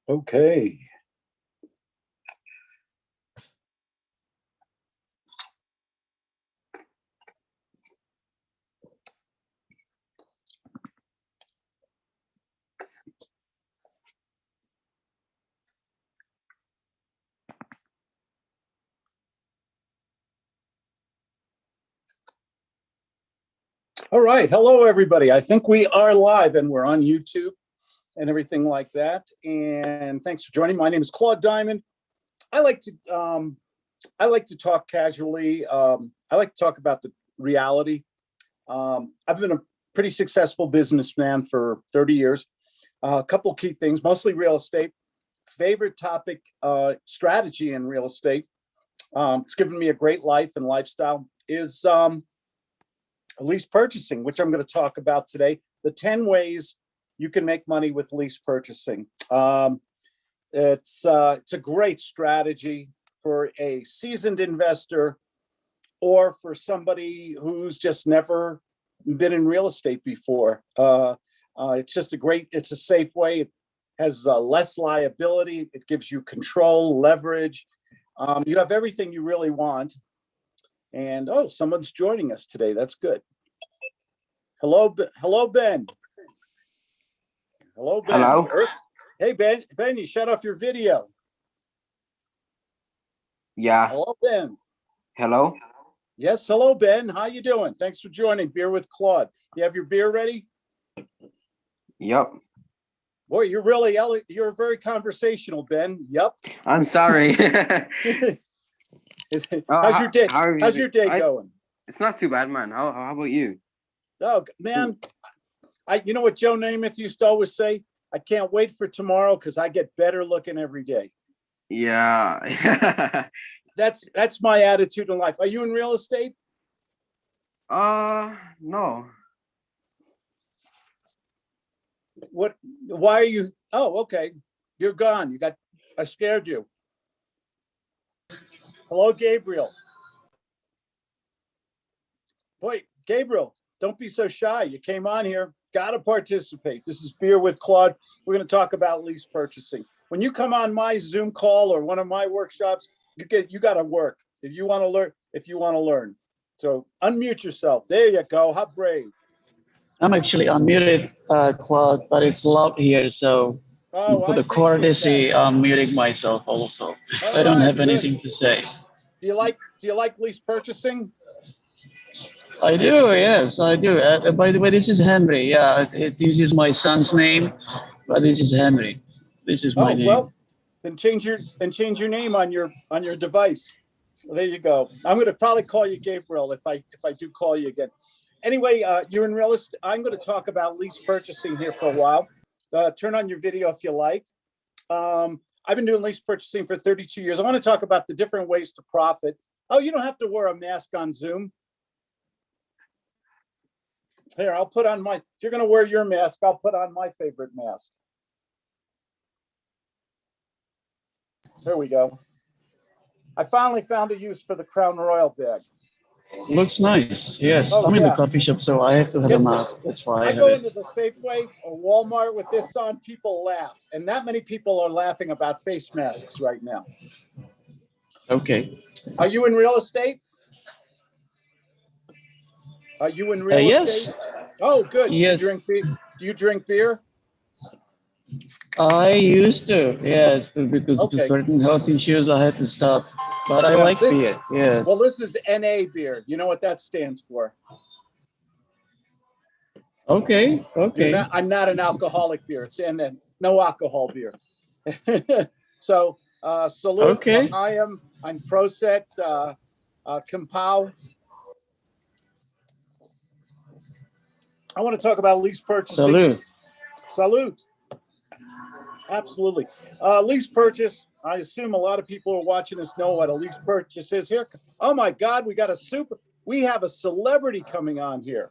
Okay. All right. Hello, everybody. I think we are live and we're on YouTube and everything like that. And thanks for joining. My name is Claude Diamond. I like to talk casually. I like to talk about the reality. I've been a pretty successful businessman for 30 years. A couple of key things, mostly real estate. Favorite topic, strategy in real estate. It's given me a great life and lifestyle is lease purchasing, which I'm going to talk about today. The 10 ways you can make money with lease purchasing. It's a great strategy for a seasoned investor or for somebody who's just never been in real estate before. It's a safe way. It has less liability. It gives you control, leverage. You have everything you really want. And someone's joining us today. That's good. Hello, Ben. Hello, Ben. Hello. Hey, Ben. Ben, you shut off your video. Yeah. Hello, Ben. Hello. Yes, hello, Ben. How you doing? Thanks for joining Beer with Claude. You have your beer ready? Yep. Boy, you're very conversational, Ben. Yep. I'm sorry. How's your day? How's your day going? It's not too bad, man. How about you? Oh, man. You know what Joe Namath used to always say? I can't wait for tomorrow because I get better looking every day. Yeah. That's my attitude in life. Are you in real estate? No. Why are you? Oh, okay. You're gone. I scared you. Hello, Gabriel. Boy, Gabriel, don't be so shy. You came on here. Got to participate. This is Beer with Claude. We're going to talk about lease purchasing. When you come on my Zoom call or one of my workshops, you got to work if you want to learn. So unmute yourself. There you go. How brave. I'm actually unmuted, Claude, but it's loud here, so for the courtesy, I'm muting myself also. I don't have anything to say. Do you like lease purchasing? I do, yes, I do. By the way, this is Henry. Yeah, it uses my son's name, but this is Henry. This is my name. Well, then change your name on your device. Well, there you go. I'm going to probably call you Gabriel if I do call you again. Anyway, you're in real estate. I'm going to talk about lease purchasing here for a while. Turn on your video if you like. I've been doing lease purchasing for 32 years. I want to talk about the different ways to profit. Oh, you don't have to wear a mask on Zoom. Here, I'll put on if you're going to wear your mask, I'll put on my favorite mask. There we go. I finally found a use for the Crown Royal bag. Looks nice. Yes, I'm in the coffee shop, so I have to have a mask. That's why I go into the Safeway or Walmart with this on. People laugh, and not many people are laughing about face masks right now. Okay. Are you in real estate? Are you in real estate? Yes. Oh, good. Yes. Do you drink beer? I used to, yes, because of certain health issues, I had to stop. But I like beer, yes. Well, this is NA beer. You know what that stands for? Okay. I'm not an alcoholic beer. It's NA, no alcohol beer. So, salute. Okay. I'm Proset, Compau. I want to talk about lease purchasing. Salute. Absolutely. Lease purchase. I assume a lot of people who are watching this know what a lease purchase is here. Oh my God, we have a celebrity coming on here.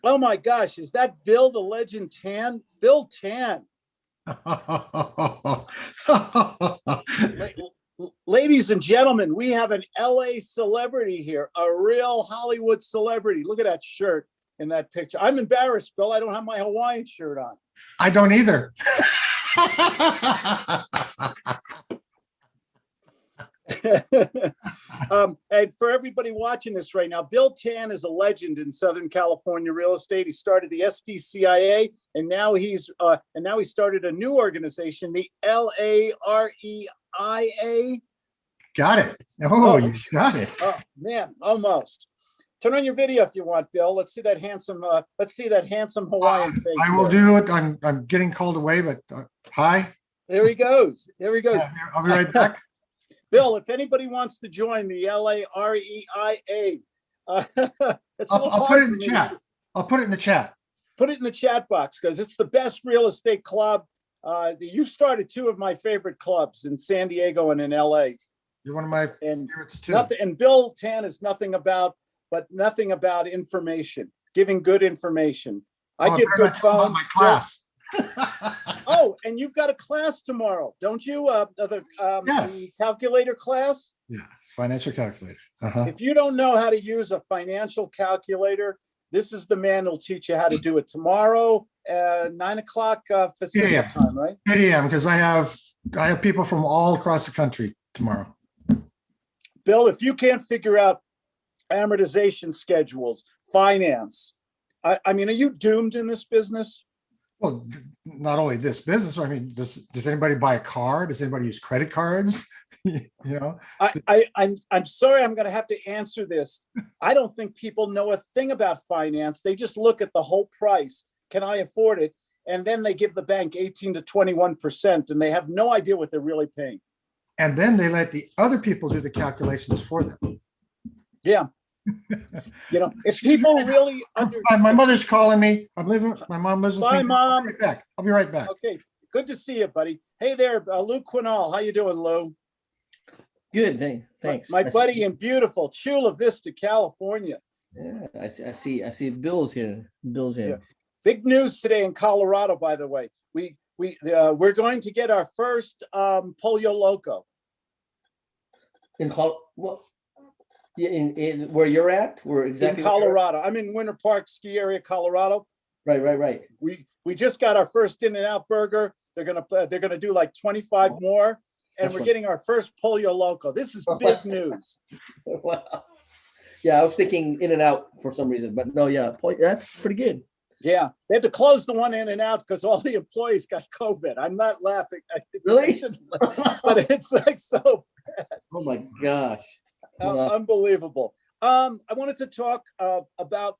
Oh my gosh, is that Bill the Legend Tan? Bill Tan. Ladies and gentlemen, we have an LA celebrity here, a real Hollywood celebrity. Look at that shirt in that picture. I'm embarrassed, Bill. I don't have my Hawaiian shirt on. I don't either. And for everybody watching this right now, Bill Tan is a legend in Southern California real estate. He started the SDCIA, and now he started a new organization, the LAREIA. Got it. Oh, you got it. Oh man, almost. Turn on your video if you want, Bill. Let's see that handsome. Let's see that handsome Hawaiian face. I will do it. I'm getting called away, but hi. There he goes. There he goes. Yeah, I'll be right back. Bill, if anybody wants to join the LAREIA, I'll put it in the chat. I'll put it in the chat. Put it in the chat box because it's the best real estate club. You started two of my favorite clubs in San Diego and in LA. You're one of my favorites too. And Bill Tan is nothing about information, giving good information. I give good phone. My class. Oh, and you've got a class tomorrow, don't you? Yes. The calculator class? Yeah, it's financial calculator. If you don't know how to use a financial calculator, this is the man who'll teach you how to do it tomorrow, 9 o'clock Pacific time, right? 8 a.m. because I have people from all across the country tomorrow. Bill, if you can't figure out amortization schedules, finance, I mean, are you doomed in this business? Well, not only this business. I mean, does anybody buy a car? Does anybody use credit cards? You know, I'm sorry, I'm going to have to answer this. I don't think people know a thing about finance. They just look at the whole price. Can I afford it? And then they give the bank 18 to 21%, and they have no idea what they're really paying. And then they let the other people do the calculations for them. Yeah. You know, if people really My mother's calling me. I'm leaving. My mom lives with me. Bye, Mom. I'll be right back. Okay. Good to see you, buddy. Hey there, Lou Quinal. How you doing, Lou? Good, thanks. My buddy in beautiful Chula Vista, California. Yeah, I see Bill's here. Bill's here. Yeah. Big news today in Colorado, by the way. We're going to get our first Pollo Loco. In what? Yeah, in where you're at? We're exactly in Colorado. I'm in Winter Park ski area, Colorado. Right. We just got our first In-N-Out burger. They're gonna do like 25 more, and we're getting our first Pollo Loco. This is big news. Wow. Yeah, I was thinking In-N-Out for some reason, but no, yeah, that's pretty good. Yeah, they had to close the one In-N-Out because all the employees got COVID. I'm not laughing. Really? But it's like so bad. Oh my gosh. Unbelievable. I wanted to talk about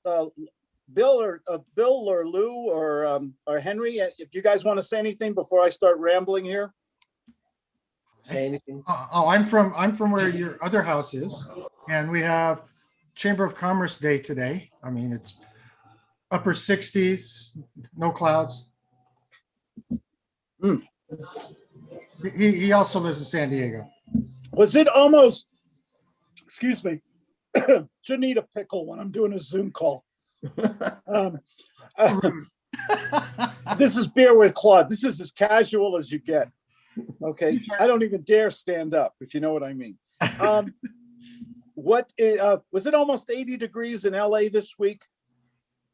Bill or Lou or Henry. If you guys want to say anything before I start rambling here. Say anything? I'm from where your other house is, and we have Chamber of Commerce Day today. I mean, it's upper 60s, no clouds. He also lives in San Diego. Was it almost? Excuse me. Shouldn't eat a pickle when I'm doing a Zoom call. This is Beer with Claude. This is as casual as you get. Okay. I don't even dare stand up, if you know what I mean. Was it almost 80 degrees in LA this week?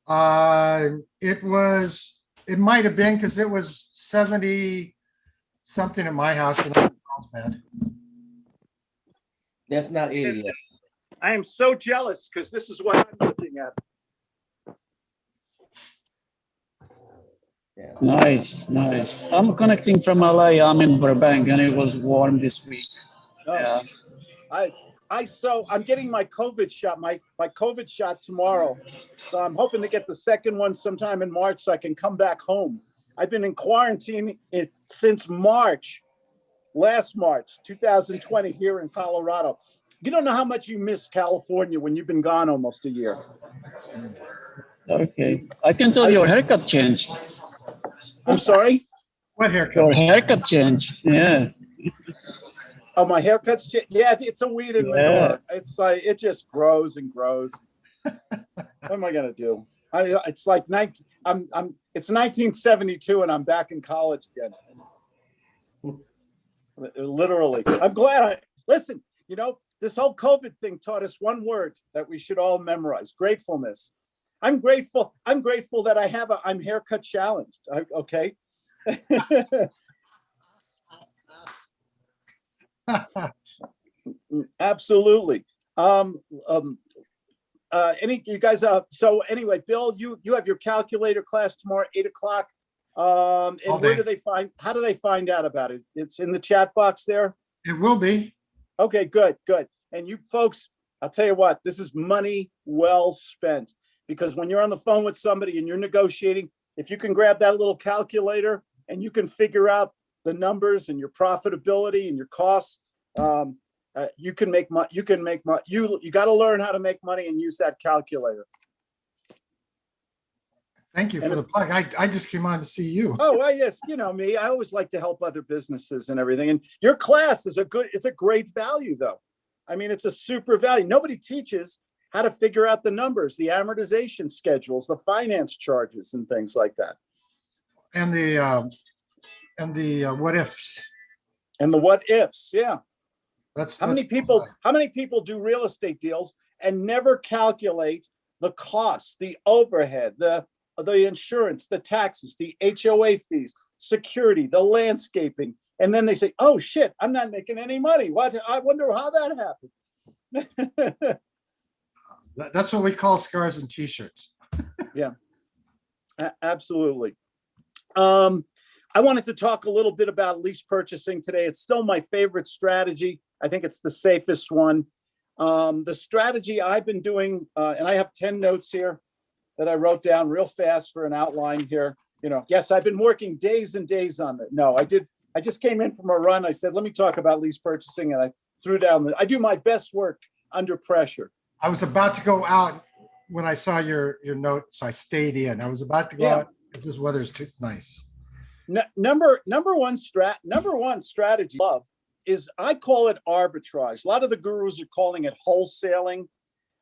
It might have been because it was 70 something at my house, and that was bad. That's not 80 yet. I am so jealous because this is what I'm looking at. Yeah. Nice. I'm connecting from LA. I'm in Burbank, and it was warm this week. Oh, yeah. I'm getting my COVID shot, my COVID shot tomorrow. So I'm hoping to get the second one sometime in March so I can come back home. I've been in quarantine since last March, 2020 here in Colorado. You don't know how much you miss California when you've been gone almost a year. Okay. I can tell your haircut changed. I'm sorry? What haircut? Your haircut changed. Yeah. Oh, my haircut's changed. Yeah, it's a weed and manure. It's like it just grows and grows. What am I gonna do? It's like it's 1972 and I'm back in college again. Literally. I'm glad listen, you know, this whole COVID thing taught us one word that we should all memorize: gratefulness. I'm grateful that I'm haircut challenged. Okay. Absolutely. You guys, so anyway, Bill, you have your calculator class tomorrow, 8 o'clock. All And where day. how do they find out about it? It's in the chat box there. It will be. Okay, good. And you folks, I'll tell you what, this is money well spent, because when you're on the phone with somebody and you're negotiating, if you can grab that little calculator and you can figure out the numbers and your profitability and your costs, you can make money. You got to learn how to make money and use that calculator. Thank you for the plug. I just came on to see you. Oh, well, yes. You know me, I always like to help other businesses and everything. And your class is it's a great value though. I mean, it's a super value. Nobody teaches how to figure out the numbers, the amortization schedules, the finance charges and things like that. And the what ifs. And the what ifs. Yeah. How many people do real estate deals and never calculate the costs, the overhead, the insurance, the taxes, the HOA fees, security, the landscaping. And then they say, oh shit, I'm not making any money. What? I wonder how that happened. That's what we call scars and t-shirts. Yeah, absolutely. I wanted to talk a little bit about lease purchasing today. It's still my favorite strategy. I think it's the safest one. The strategy I've been doing, and I have 10 notes here that I wrote down real fast for an outline here. Yes, I've been working days and days on it. No, I just came in from a run. I said, let me talk about lease purchasing. And I threw down I do my best work under pressure. I was about to go out when I saw your note, so I stayed in. I was about to go out because this weather is too nice. Number one strategy love is, I call it arbitrage. A lot of the gurus are calling it wholesaling.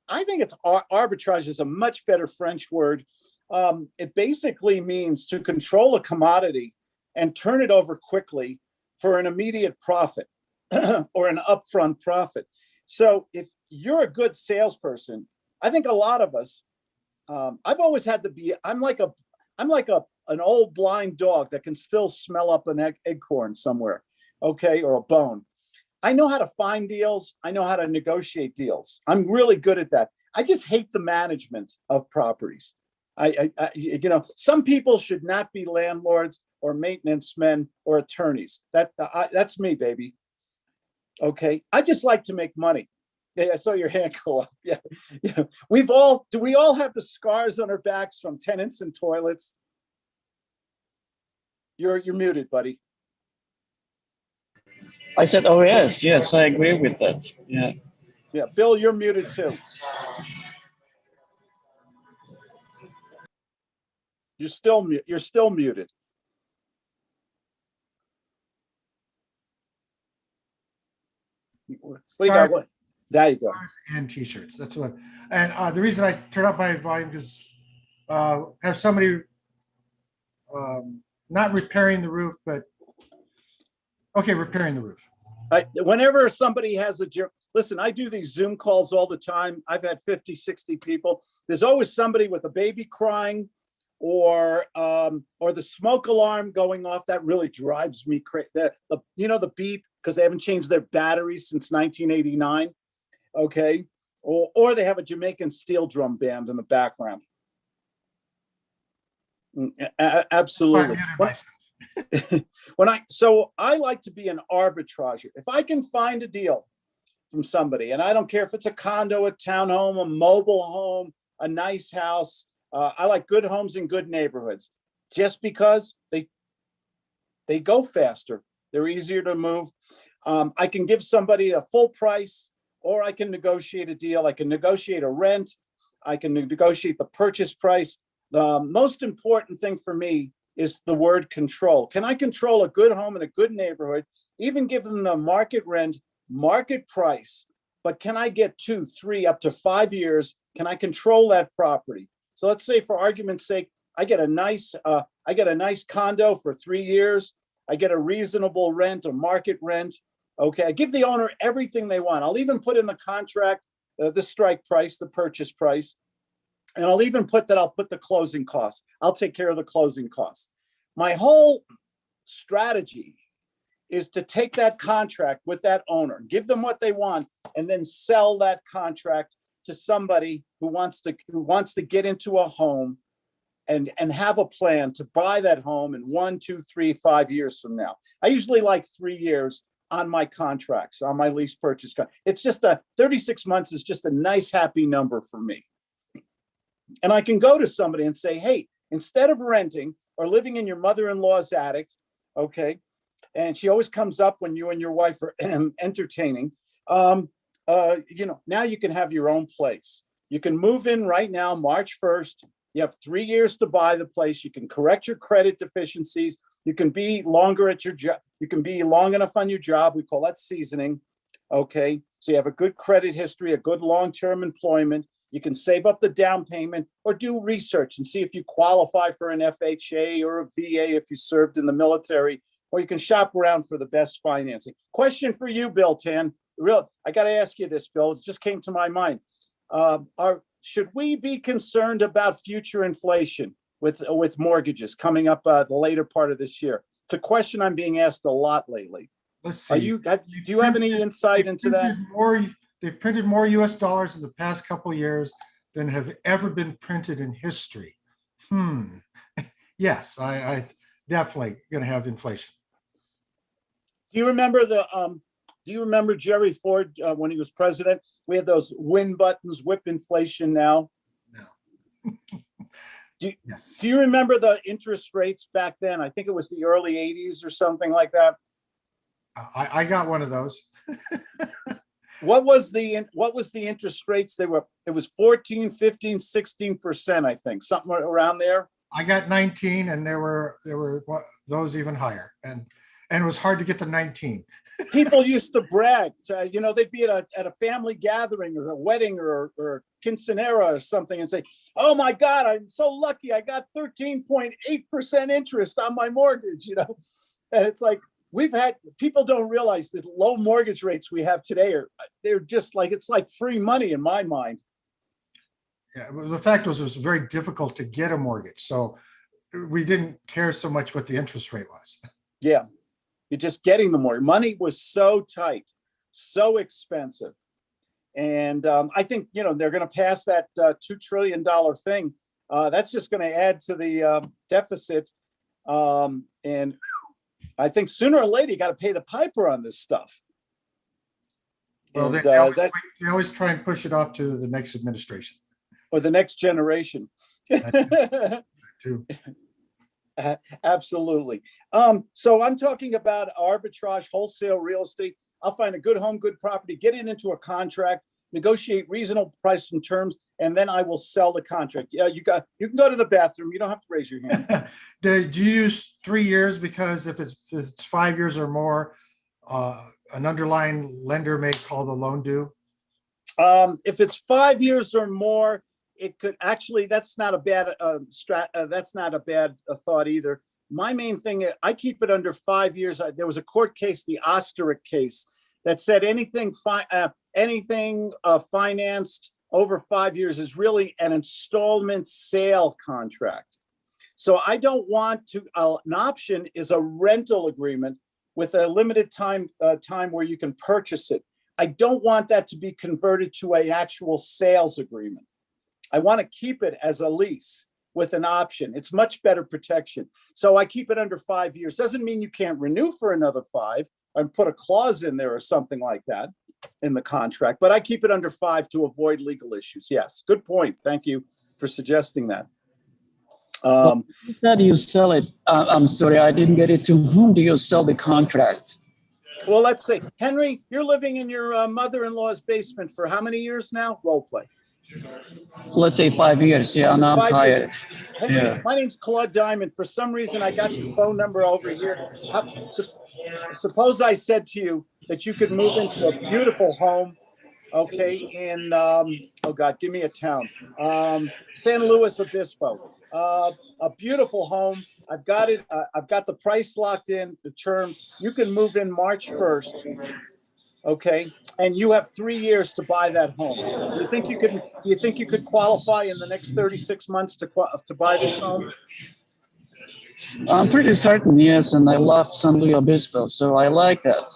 I think it's arbitrage is a much better French word. It basically means to control a commodity and turn it over quickly for an immediate profit or an upfront profit. So if you're a good salesperson, I think a lot of us, I've always had to be, I'm like an old blind dog that can still smell up an acorn somewhere, okay, or a bone. I know how to find deals. I know how to negotiate deals. I'm really good at that. I just hate the management of properties. Some people should not be landlords or maintenance men or attorneys. That's me, baby. Okay, I just like to make money. Yeah, I saw your hand go up. Yeah. Do we all have the scars on our backs from tenants and toilets? You're muted, buddy. I said, oh yes, I agree with that. Yeah. Yeah, Bill, you're muted too. You're still muted. What do you got? What? There you go. And t-shirts. That's what. And the reason I turn up my volume is have somebody not repairing the roof, but repairing the roof. Whenever somebody has listen, I do these Zoom calls all the time. I've had 50, 60 people. There's always somebody with a baby crying or the smoke alarm going off. That really drives me crazy. The beep, because they haven't changed their batteries since 1989. Okay. Or they have a Jamaican steel drum band in the background. Absolutely. So I like to be an arbitrager. If I can find a deal from somebody, and I don't care if it's a condo, a townhome, a mobile home, a nice house. I like good homes in good neighborhoods, just because they go faster. They're easier to move. I can give somebody a full price, or I can negotiate a deal. I can negotiate a rent. I can negotiate the purchase price. The most important thing for me is the word control. Can I control a good home in a good neighborhood, even give them the market rent, market price, but can I get 2, 3, up to 5 years? Can I control that property? So let's say, for argument's sake, I get a nice condo for 3 years. I get a reasonable rent, a market rent. Okay, I give the owner everything they want. I'll even put in the contract the strike price, the purchase price, and I'll even put the closing costs. I'll take care of the closing costs. My whole strategy is to take that contract with that owner, give them what they want, and then sell that contract to somebody who wants to get into a home and have a plan to buy that home in 1, 2, 3, 5 years from now. I usually like 3 years on my contracts, on my lease purchase. It's just 36 months is just a nice, happy number for me. And I can go to somebody and say, hey, instead of renting or living in your mother-in-law's attic, okay, and she always comes up when you and your wife are entertaining, now you can have your own place. You can move in right now, March 1st. You have 3 years to buy the place. You can correct your credit deficiencies. You can be longer at your job. You can be long enough on your job. We call that seasoning. Okay. So you have a good credit history, a good long-term employment. You can save up the down payment or do research and see if you qualify for an FHA or a VA if you served in the military, or you can shop around for the best financing. Question for you, Bill Tan. I got to ask you this, Bill. It just came to my mind. Should we be concerned about future inflation with mortgages coming up the later part of this year? It's a question I'm being asked a lot lately. Let's see. Do you have any insight into that? They've printed more US dollars in the past couple of years than have ever been printed in history. Yes, I definitely going to have inflation. Do you remember Jerry Ford when he was president? We had those win buttons, whip inflation now. No. Yes. Do you remember the interest rates back then? I think it was the early 80s or something like that. I got one of those. What was the interest rates? It was 14, 15, 16%, I think, something around there. I got 19 and there were those even higher. And it was hard to get the 19. People used to brag. They'd be at a family gathering or a wedding or quinceanera or something and say, "Oh my God, I'm so lucky! I got 13.8% interest on my mortgage." And it's like people don't realize that low mortgage rates we have today they're just like it's like free money in my mind. Yeah, well, the fact was it was very difficult to get a mortgage, so we didn't care so much what the interest rate was. Yeah. You're just getting the mortgage. Money was so tight, so expensive. And I think, they're going to pass that $2 trillion thing. That's just going to add to the deficit. And I think sooner or later, you got to pay the piper on this stuff. Well, and, they always try and push it off to the next administration. Or the next generation. Too. Absolutely. So I'm talking about arbitrage, wholesale real estate. I'll find a good home, good property, get it into a contract, negotiate reasonable price and terms, and then I will sell the contract. Yeah, you can go to the bathroom. You don't have to raise your hand. Do you use 3 years? Because if it's 5 years or more, an underlying lender may call the loan due. If it's 5 years or more, it could actually, that's not a bad thought either. My main thing, I keep it under 5 years. There was a court case, the Osterick case, that said anything financed over 5 years is really an installment sale contract. So I don't want to, an option is a rental agreement with a limited time where you can purchase it. I don't want that to be converted to an actual sales agreement. I want to keep it as a lease with an option. It's much better protection. So I keep it under 5 years. Doesn't mean you can't renew for another 5 and put a clause in there or something like that in the contract, but I keep it under 5 to avoid legal issues. Yes, good point. Thank you for suggesting that. You said you sell it. I'm sorry, I didn't get it. To whom do you sell the contract? Well, let's see. Henry, you're living in your mother-in-law's basement for how many years now? Role play. Let's say 5 years. Yeah, and I'm tired. Henry, Yeah. my name's Claude Diamond. For some reason, I got your phone number over here. Suppose I said to you that you could move into a beautiful home, okay, in, oh God, give me a town, San Luis Obispo. A beautiful home. I've got it. I've got the price locked in, the terms. You can move in March 1st. Okay, and you have 3 years to buy that home. Do you think you could qualify in the next 36 months to buy this home? I'm pretty certain, yes, and I love San Luis Obispo, so I like that.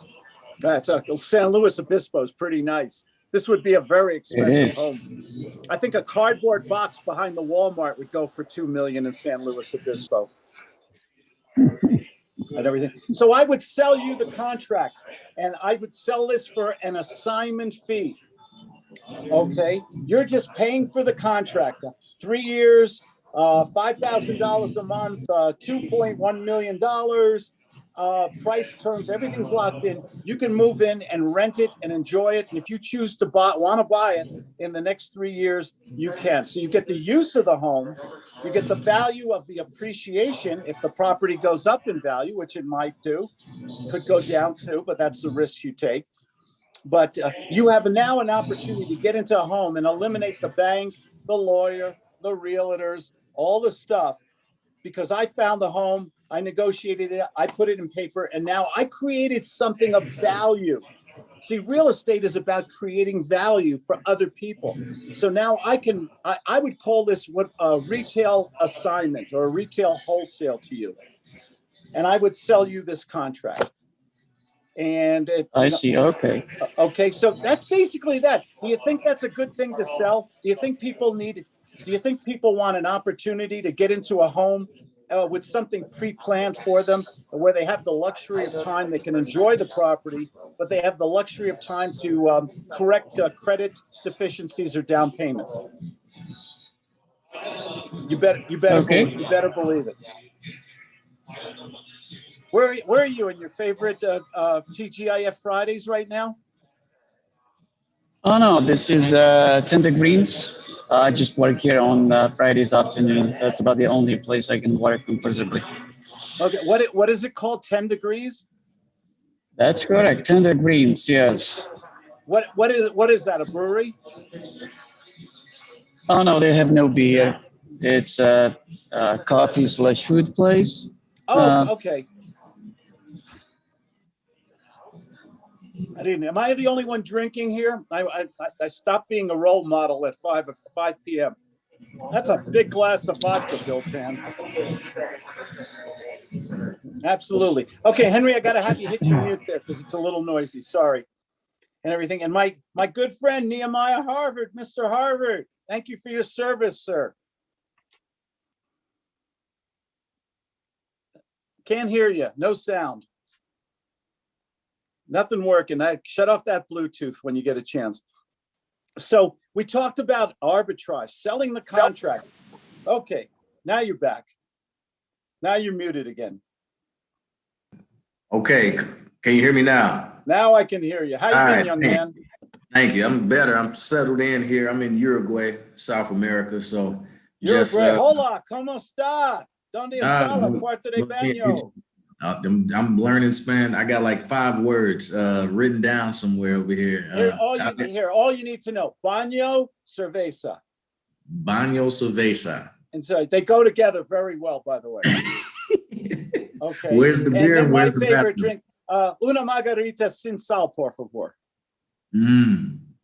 That's San Luis Obispo is pretty nice. This would be a very It expensive is. home. I think a cardboard box behind the Walmart would go for 2 million in San Luis Obispo and everything. So I would sell you the contract, and I would sell this for an assignment fee. Okay, you're just paying for the contract. 3 years, $5,000 a month, $2.1 million. Price terms, everything's locked in. You can move in and rent it and enjoy it. And if you choose to want to buy it in the next 3 years, you can. So you get the use of the home, you get the value of the appreciation if the property goes up in value, which it might do, could go down too, but that's the risk you take. But you have now an opportunity to get into a home and eliminate the bank, the lawyer, the realtors, all the stuff, because I found the home, I negotiated it, I put it in paper, and now I created something of value. See, real estate is about creating value for other people. So now I would call this what a retail assignment or a retail wholesale to you. And I would sell you this contract. And I see. Okay. okay, so that's basically that. Do you think that's a good thing to sell? Do you think people want an opportunity to get into a home with something pre-planned for them, where they have the luxury of time, they can enjoy the property, but they have the luxury of time to correct credit deficiencies or down payment? You better Okay. believe it. Where are you in your favorite TGIF Fridays right now? Oh no, this is 10 degrees. I just work here on Fridays afternoon. That's about the only place I can work comfortably. Okay, what is it called? 10 degrees? That's correct. 10 degrees, yes. What is that? A brewery? Oh no, they have no beer. It's a, coffee slash food place. Oh, okay. I didn't. Am I the only one drinking here? I stopped being a role model at 5 p.m. That's a big glass of vodka, Bill Tan. Absolutely. Okay, Henry, I got to have you hit your mute there because it's a little noisy. Sorry. And everything. And my good friend, Nehemiah Harvard, Mr. Harvard, thank you for your service, sir. Can't hear you. No sound. Nothing working. Shut off that Bluetooth when you get a chance. So we talked about arbitrage, selling the contract. Okay, now you're back. Now you're muted again. Okay, can you hear me now? Now I can hear you. How you been, young man? Thank you. I'm better. I'm settled in here. I'm in Uruguay, South America. So Uruguay. Hola, ¿cómo está? ¿Dónde está la Puerta de Baño? I'm learning Spanish. I got like 5 words written down somewhere over here. All you need to know: baño, cerveza. Baño, cerveza. And so they go together very well, by the way. Okay. Where's the beer and where's the favorite drink? Una margarita sin sal, por favor.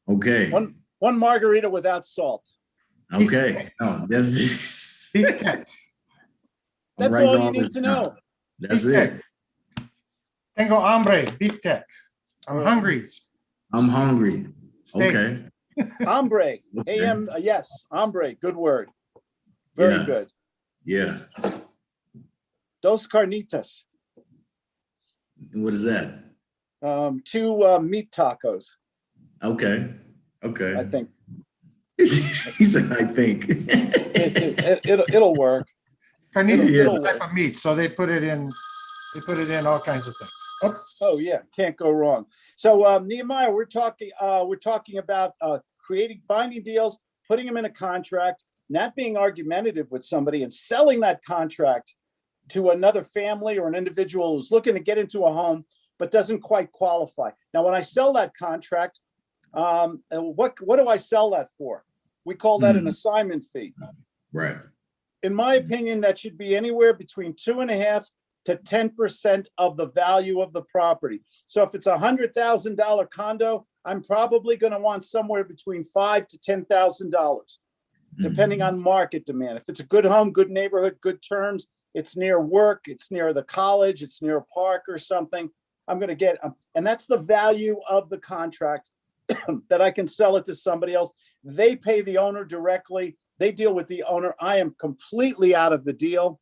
Okay. One margarita without salt. Okay. Oh, that's all you need to know. That's it. Tengo hambre, beef tech. I'm hungry. I'm hungry. Steak. Okay. Hambre. AM, yes, hambre. Good word. Very good. Yeah. Dos carnitas. What is that? 2 meat tacos. Okay. I think. He said, I think. It'll work. Carnitas is a type of meat, so they put it in all kinds of things. Oh yeah, can't go wrong. So Nehemiah, we're talking about finding deals, putting them in a contract, not being argumentative with somebody, and selling that contract to another family or an individual who's looking to get into a home but doesn't quite qualify. Now, when I sell that contract, what do I sell that for? We call that an assignment fee. Right. In my opinion, that should be anywhere between 2.5% to 10% of the value of the property. So if it's $100,000 condo, I'm probably going to want somewhere between $5,000 to $10,000, depending on market demand. If it's a good home, good neighborhood, good terms, it's near work, it's near the college, it's near a park or something. I'm going to get, and that's the value of the contract that I can sell it to somebody else. They pay the owner directly. They deal with the owner. I am completely out of the deal,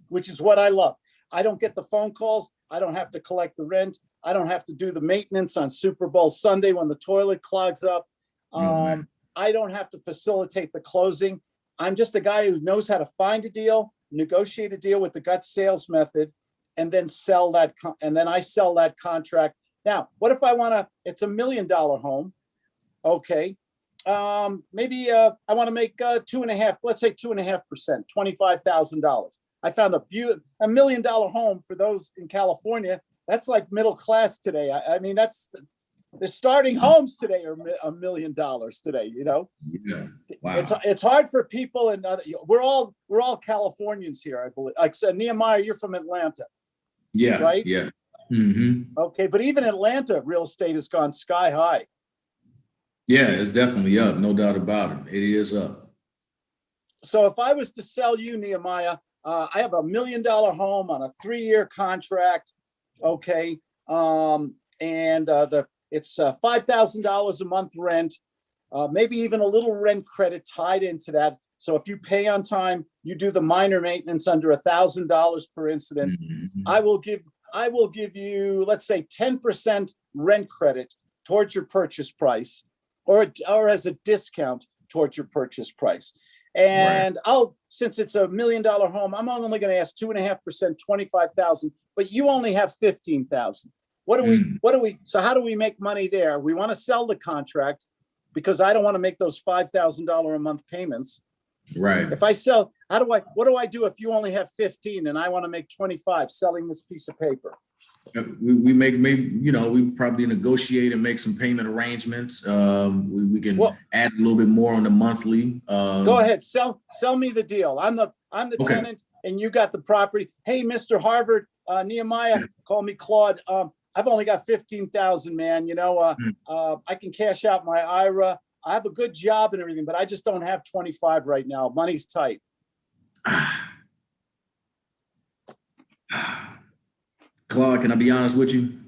which is what I love. I don't get the phone calls. I don't have to collect the rent. I don't have to do the maintenance on Super Bowl Sunday when the toilet clogs up. I don't have to facilitate the closing. I'm just a guy who knows how to find a deal, negotiate a deal with the gut sales method, and then sell that. And then I sell that contract. Now, what if I want to, it's $1 million home. Okay. Maybe I want to make 2.5, let's say 2.5%, $25,000. I found $1 million home for those in California. That's like middle class today. I mean, the starting homes today are $1 million today, you know? Yeah. Wow. It's hard for people, and we're all Californians here, I believe. Like so Nehemiah, you're from Atlanta. Yeah. Right? Yeah. Mm-hmm. Okay, but even Atlanta, real estate has gone sky high. Yeah, it's definitely up, no doubt about it. It is up. So if I was to sell you, Nehemiah, I have $1 million home on a 3-year contract. Okay. It's $5,000 a month rent, maybe even a little rent credit tied into that. So if you pay on time, you do the minor maintenance under $1,000 per incident. Mm-hmm. I will give you, let's say 10% rent credit towards your purchase price, or as a discount towards your purchase price. And since it's $1 million home, I'm only going to ask 2.5%, 25,000, but you only have 15,000. So how do we make money there? We want to sell the contract because I don't want to make those $5,000 a month payments. Right. If I sell, what do I do if you only have 15 and I want to make 25 selling this piece of paper? We we probably negotiate and make some payment arrangements. We can add a little bit more on the monthly. Go ahead, sell me the deal. I'm the Okay. tenant and you got the property. Hey, Mr. Harvard, Nehemiah, call me Claude. I've only got 15,000, man. You know, I can cash out my IRA. I have a good job and everything, but I just don't have 25 right now. Money's tight. Claude, can I be honest with you?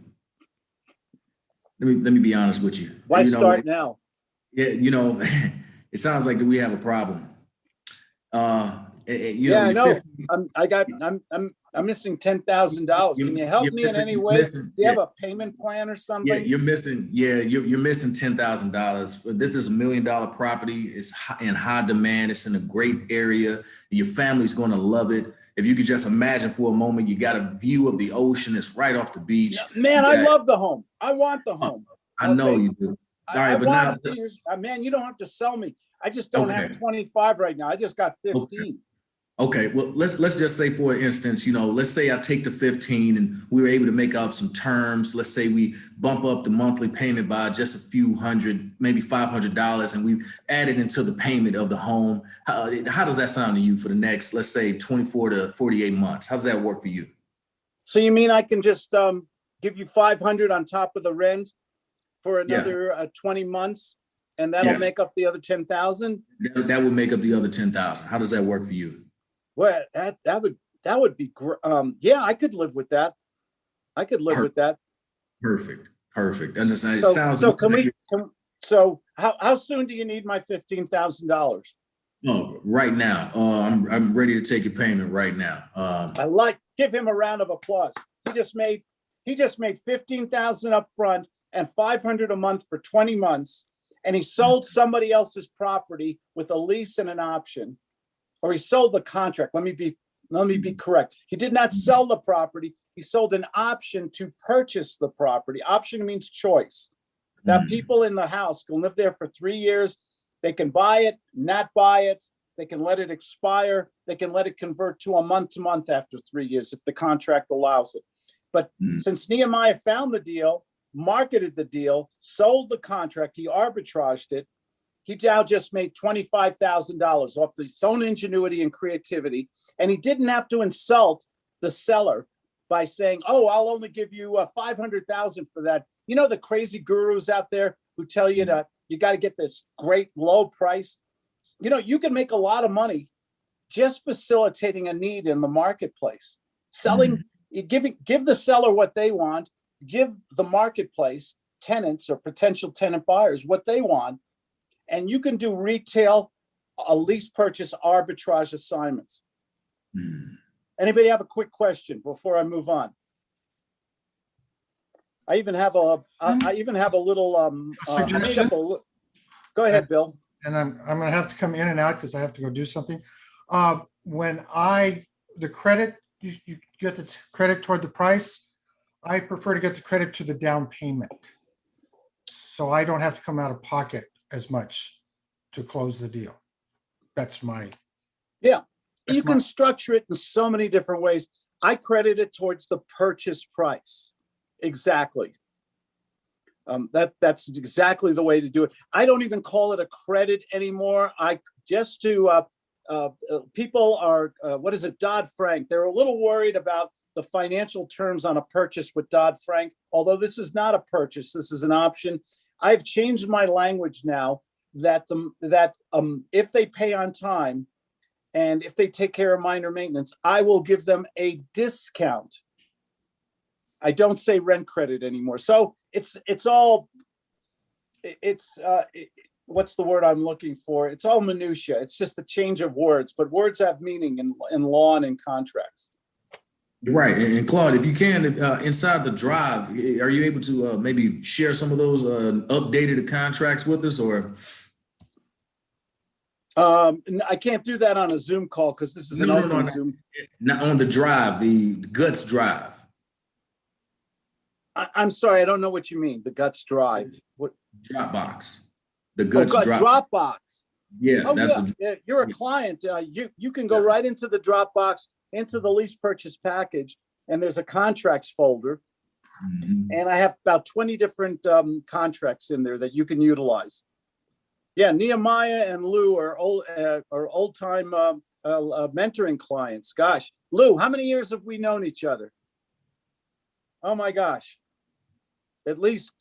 Let me be honest with you. Why start now? Yeah, it sounds like that we have a problem. I know. I'm missing $10,000. Can you help me in any way? Do you have a payment plan or something? Yeah, you're missing $10,000. This is $1 million property. It's in high demand. It's in a great area. Your family's going to love it. If you could just imagine for a moment, you got a view of the ocean. It's right off the beach. Man, I love the home. I want the home. I know you do. All right, man, you don't have to sell me. I just don't have 25 right now. I just got 15. Okay, well, let's just say, for instance, let's say I take the 15 and we were able to make up some terms. Let's say we bump up the monthly payment by just a few hundred, maybe $500, and we add it into the payment of the home. How does that sound to you for the next, let's say, 24 to 48 months? How does that work for you? So you mean I can just give you 500 on top of the rent for another 20 months, and that'll make up the other 10,000? That would make up the other 10,000. How does that work for you? Well, that would be great. Yeah, I could live with that. I could live with that. Perfect. Understand? It sounds. So how soon do you need my $15,000? Oh, right now. I'm ready to take your payment right now. Give him a round of applause. He just made $15,000 up front and $500 a month for 20 months, and he sold somebody else's property with a lease and an option. Or he sold the contract. Let me be correct. He did not sell the property. He sold an option to purchase the property. Option means choice. That people in the house can live there for 3 years. They can buy it, not buy it. They can let it expire. They can let it convert to a month-to-month after 3 years if the contract allows it. But since Nehemiah found the deal, marketed the deal, sold the contract, he arbitraged it, he now just made $25,000 off his own ingenuity and creativity. And he didn't have to insult the seller by saying, oh, I'll only give you $500,000 for that. You know, the crazy gurus out there who tell you that you got to get this great low price. You know, you can make a lot of money just facilitating a need in the marketplace. Selling, you give the seller what they want, give the marketplace, tenants or potential tenant buyers what they want, and you can do retail, lease purchase arbitrage assignments. Anybody have a quick question before I move on? I even have a little Suggestion? Go ahead, Bill. And I'm gonna have to come in and out because I have to go do something. When the credit, you get the credit toward the price, I prefer to get the credit to the down payment. So I don't have to come out of pocket as much to close the deal. That's my. Yeah, you can structure it in so many different ways. I credit it towards the purchase price. Exactly. That's exactly the way to do it. I don't even call it a credit anymore. People are, what is it, Dodd-Frank? They're a little worried about the financial terms on a purchase with Dodd-Frank, although this is not a purchase, this is an option. I've changed my language now that if they pay on time and if they take care of minor maintenance, I will give them a discount. I don't say rent credit anymore. So what's the word I'm looking for? It's all minutia. It's just a change of words, but words have meaning in law and in contracts. Right. And Claude, if you can, inside the drive, are you able to maybe share some of those updated contracts with us, or? I can't do that on a Zoom call because this is an open Zoom. Not on the drive, the Guts drive. I'm sorry, I don't know what you mean. The Guts drive. What? Dropbox. The Guts Dropbox. Yeah, you're a client. You can go right into the Dropbox, into the lease purchase package, and there's a contracts folder. And I have about 20 different contracts in there that you can utilize. Yeah, Nehemiah and Lou are old time mentoring clients. Gosh, Lou, how many years have we known each other? Oh my gosh.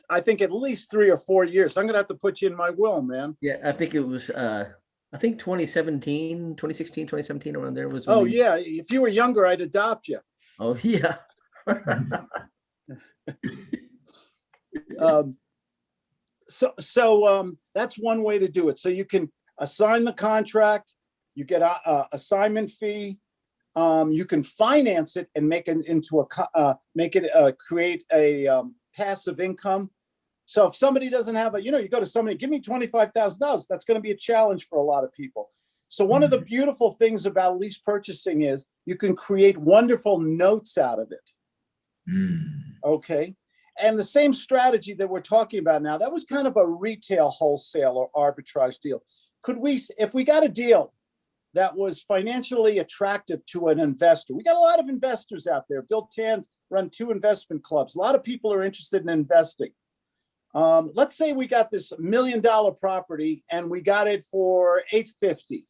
I think at least 3 or 4 years. I'm gonna have to put you in my will, man. Yeah, I think it was 2016, 2017, around there was. Yeah, if you were younger, I'd adopt you. Oh yeah. So that's one way to do it. So you can assign the contract, you get a assignment fee, you can finance it and make it into create a passive income. So if somebody doesn't have you go to somebody, give me $25,000. That's going to be a challenge for a lot of people. So one of the beautiful things about lease purchasing is you can create wonderful notes out of it. Okay. And the same strategy that we're talking about now, that was kind of a retail wholesale or arbitrage deal. If we got a deal that was financially attractive to an investor, we got a lot of investors out there. Bill Tan's run 2 investment clubs. A lot of people are interested in investing. Let's say we got this $1 million property and we got it for $850.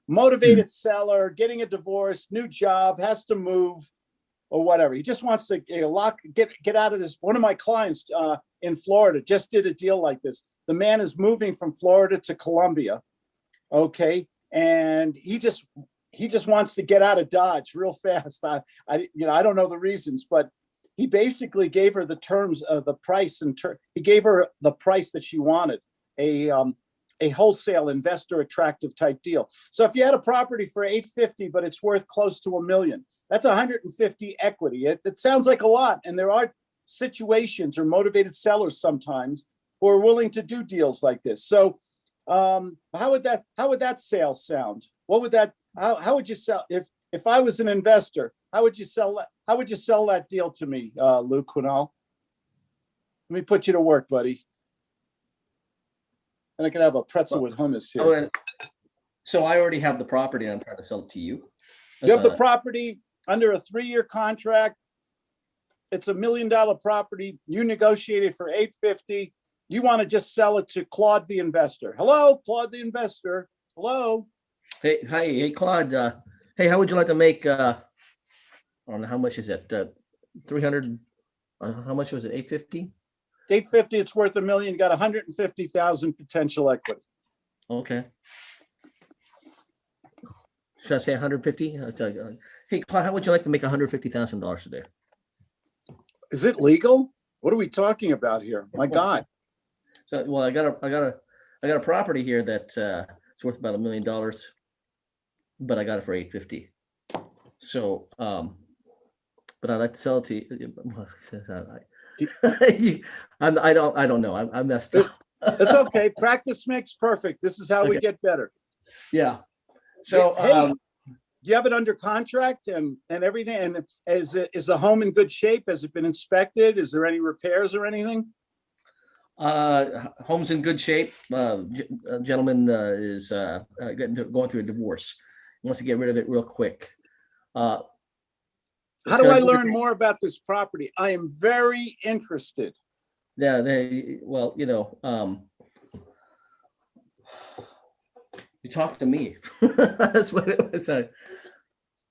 Motivated seller, getting a divorce, new job, has to move, or whatever. He just wants to get out of this. One of my clients in Florida just did a deal like this. The man is moving from Florida to Colombia, okay, and he just wants to get out of Dodge real fast. I don't know the reasons, but he basically gave her the terms of the price, and he gave her the price that she wanted, a wholesale investor attractive type deal. So if you had a property for $850, but it's worth close to $1 million, that's 150 equity. It sounds like a lot. And there are situations or motivated sellers sometimes who are willing to do deals like this. So how would that sale sound? What would that, how would you sell, if I was an investor, how would you sell that deal to me, Lou Quinal? Let me put you to work, buddy. And I can have a pretzel with hummus here. So I already have the property and I'm trying to sell it to you. You have the property under a 3-year contract. It's $1 million property. You negotiated for $850. You want to just sell it to Claude the investor. Hello, Claude the investor. Hello. Hey, Claude. Hey, how would you like to make? I don't know, how much is it? 300. How much was it? 850. 850. It's worth $1 million. You got 150,000 potential equity. Okay. Should I say 150? Hey, Claude, how would you like to make $150,000 today? Is it legal? What are we talking about here? My God. So, well, I got a property here that it's worth about $1 million, but I got it for 850. So, but I'd like to sell it to you. I don't know. I messed up. It's okay. Practice makes perfect. This is how we Okay. get better. Yeah. So, Hey, you have it under contract and everything. And is the home in good shape? Has it been inspected? Is there any repairs or anything? home's in good shape. A gentleman is going through a divorce. He wants to get rid of it real quick. How do I learn more about this property? I am very interested. Yeah, well, you talk to me. That's what it was.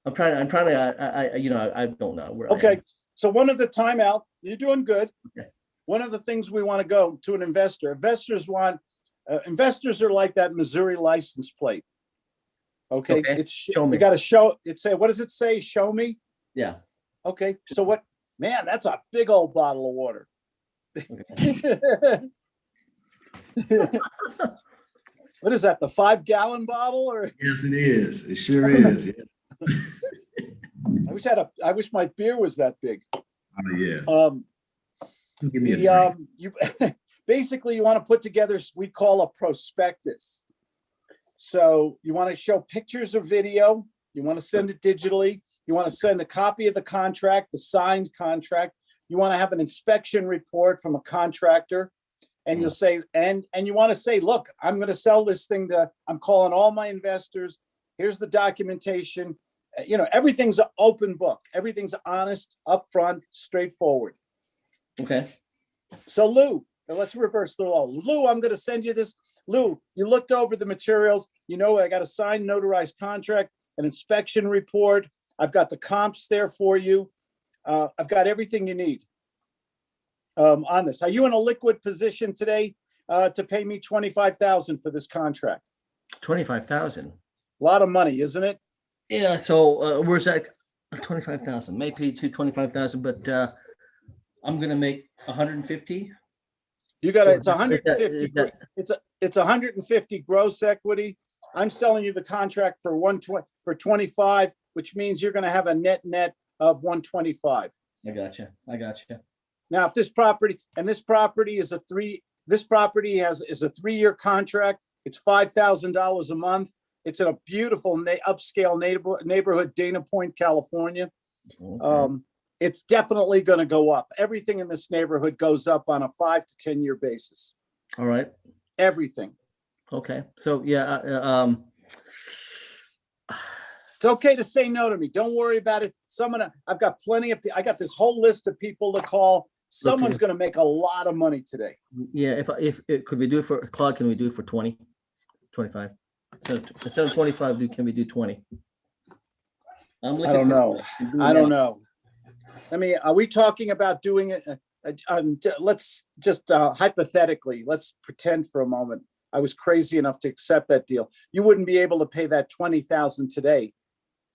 I'm trying to, I don't know where I Okay, am. so one of the timeout, you're doing good. Okay. One of the things we want to go to an investor. Investors are like that Missouri license plate. Okay, Okay, it's show me. you got to show it. Say, what does it say? Show me. Yeah. Okay, so what? Man, that's a big old bottle of water. Okay. What is that? The 5-gallon bottle, or Yes, it is. It sure is. Yeah. I wish my beer was that big. Oh, yeah. Give me a drink. You basically you want to put together, we call a prospectus. So you want to show pictures or video, you want to send it digitally, you want to send a copy of the contract, the signed contract, you want to have an inspection report from a contractor, and you'll say, and you want to say, look, I'm going to sell this thing I'm calling all my investors, here's the documentation, everything's an open book, everything's honest, upfront, straightforward. Okay. So Lou, let's reverse the role. Lou, I'm going to send you this. Lou, you looked over the materials. I got a signed notarized contract, an inspection report. I've got the comps there for you. I've got everything you need on this. Are you in a liquid position today to pay me $25,000 for this contract? 25,000. A lot of money, isn't it? Yeah. So where's that? 25,000. May pay to 25,000, but I'm gonna make 150. You got it's 150. It's 150 gross equity. I'm selling you the contract for 120 for 25, which means you're going to have a net of 125. I gotcha. Now, if this property is a 3-year contract, it's $5,000 a month. It's in a beautiful upscale neighborhood, Dana Point, California. Okay. It's definitely going to go up. Everything in this neighborhood goes up on a 5 to 10 year basis. All right. Everything. Okay. So yeah. It's okay to say no to me. Don't worry about it. I've got I got this whole list of people to call. Someone's going to make a lot of money today. Yeah. If could we do it for Claude? Can we do it for 20, 25? So instead of 25, can we do 20? I don't know. Are we talking about doing it? Let's just hypothetically, let's pretend for a moment I was crazy enough to accept that deal. You wouldn't be able to pay that $20,000 today,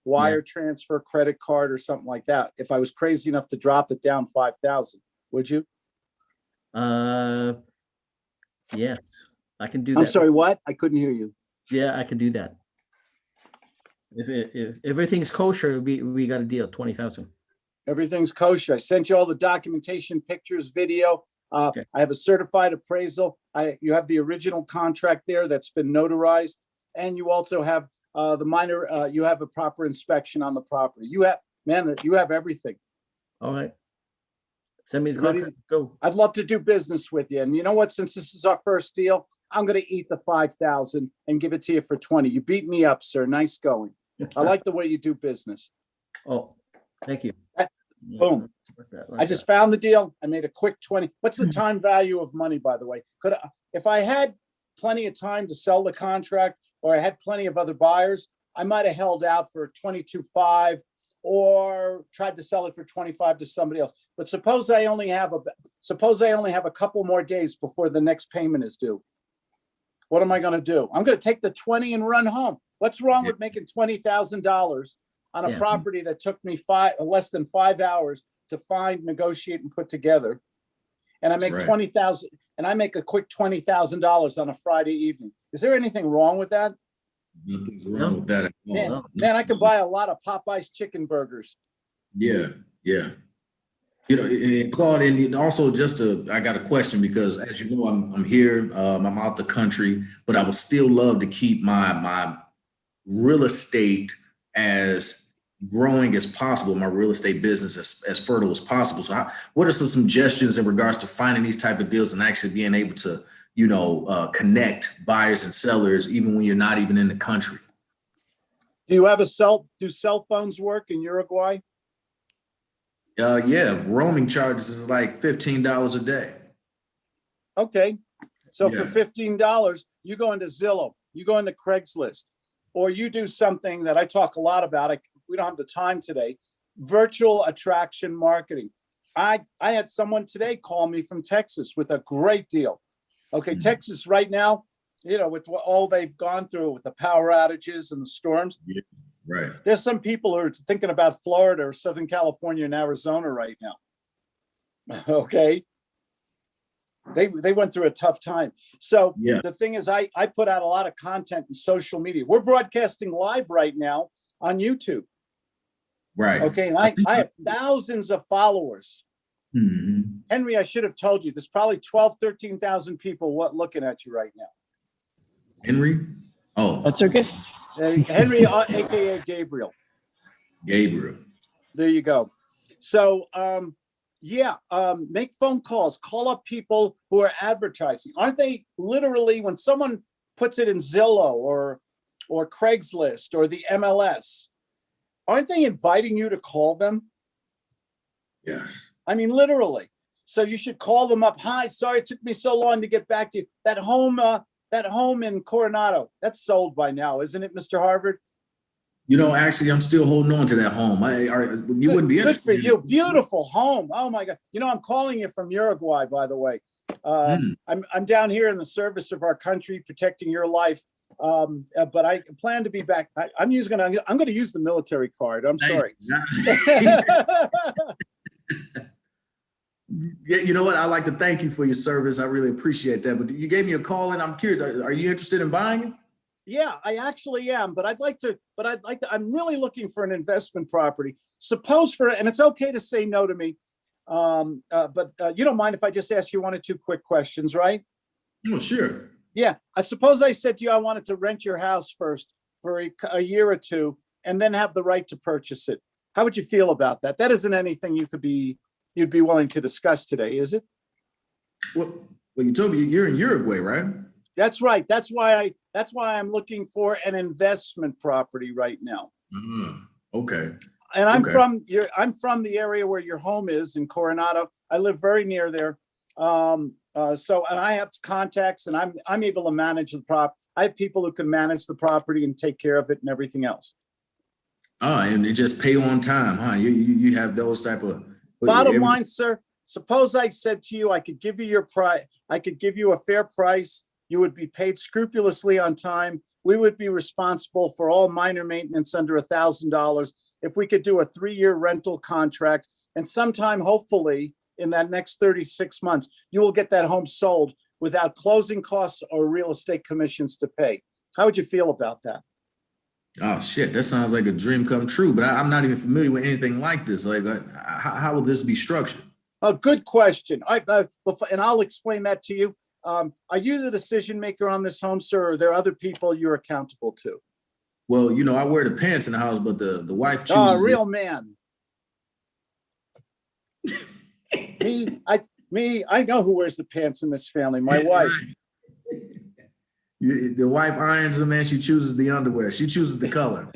wire transfer, credit card, or something like that. If I was crazy enough to drop it down $5,000, would you? Yes, I can do that. I'm sorry, what? I couldn't hear you. Yeah, I can do that. If everything's kosher, we got a deal, 20,000. Everything's kosher. I sent you all the documentation, pictures, video. Okay. I have a certified appraisal. You have the original contract there that's been notarized, and you also have you have a proper inspection on the property. You have everything. All right. Send me the Ready? contract. Go. I'd love to do business with you. And you know what? Since this is our first deal, I'm going to eat the 5,000 and give it to you for 20. You beat me up, sir. Nice going. I like the way you do business. Oh, thank you. Boom. I just found the deal. I made a quick 20. What's the time value of money, by the way? If I had plenty of time to sell the contract, or I had plenty of other buyers, I might have held out for 22.5 or tried to sell it for 25 to somebody else. But suppose I only have a couple more days before the next payment is due. What am I going to do? I'm going to take the 20 and run home. What's wrong Yeah. with making $20,000 on a Yeah. property that took me less than 5 hours to find, negotiate, and put together? And I make That's right. 20,000, and I make a quick $20,000 on a Friday evening. Is there anything wrong with that? Nothing's wrong with that at all. Man, No. man, I can buy a lot of Popeye's chicken burgers. Yeah, yeah. You know, and Claude, and also I got a question because as you know, I'm here, I'm out the country, but I would still love to keep my real estate as growing as possible, my real estate business as fertile as possible. So what are some suggestions in regards to finding these type of deals and actually being able to, connect buyers and sellers even when you're not even in the country? Do you have do cell phones work in Uruguay? Yeah, roaming charges is like $15 a day. Okay. So Yeah. for $15, you go into Zillow, you go into Craigslist, or you do something that I talk a lot about. We don't have the time today. Virtual attraction marketing. I had someone today call me from Texas with a great deal. Okay, Mhm. Texas right now, with all they've gone through with the power outages and the storms, Right. there's some people who are thinking about Florida or Southern California and Arizona right now. Okay. They went through a tough time. So Yeah. the thing is, I put out a lot of content in social media. We're broadcasting live right now on YouTube. Right. Okay. And I have thousands of followers. Mhm. Henry, I should have told you, there's probably 12, 13,000 people looking at you right now. Henry? Oh, That's okay. Henry, AKA Gabriel. Gabriel. There you go. So, make phone calls, call up people who are advertising. Aren't they literally, when someone puts it in Zillow or Craigslist or the MLS, aren't they inviting you to call them? Yes. I mean, literally. So you should call them up. Hi, sorry it took me so long to get back to you. That home in Coronado, that's sold by now, isn't it, Mr. Harvard? Actually, I'm still holding on to that home. You wouldn't be Good interested for in you. it. Beautiful home. Oh my God. I'm calling you from Uruguay, by the way. I'm down here in the service of our country, protecting your life. But I plan to be back. I'm going to use the military card. I'm sorry. Yeah, you know what? I'd like to thank you for your service. I really appreciate that. But you gave me a call, and I'm curious. Are you interested in buying it? Yeah, I actually am, but I'm really looking for an investment property. And it's okay to say no to me. But you don't mind if I just ask you one or two quick questions, right? Oh, sure. Yeah. I suppose I said to you, I wanted to rent your house first for a year or two and then have the right to purchase it. How would you feel about that? That isn't anything you'd be willing to discuss today, is it? Well, you told me you're in Uruguay, right? That's right. That's why I'm looking for an investment property right now. Okay. And I'm Okay. from the area where your home is in Coronado. I live very near there. And I have contacts, and I'm able to manage the I have people who can manage the property and take care of it and everything else. And they just pay on time, huh? You have those type of. Bottom line, sir, suppose I said to you, I could give you your price. I could give you a fair price. You would be paid scrupulously on time. We would be responsible for all minor maintenance under $1,000. If we could do a 3-year rental contract, and sometime, hopefully, in that next 36 months, you will get that home sold without closing costs or real estate commissions to pay. How would you feel about that? Oh shit, that sounds like a dream come true. But I'm not even familiar with anything like this. Like, how will this be structured? Oh, good question. And I'll explain that to you. Are you the decision maker on this home, sir, or are there other people you're accountable to? Well, I wear the pants in the house, but the wife chooses. Oh, real man. I know who wears the pants in this family. My wife. The wife irons them and she chooses the underwear. She chooses the color.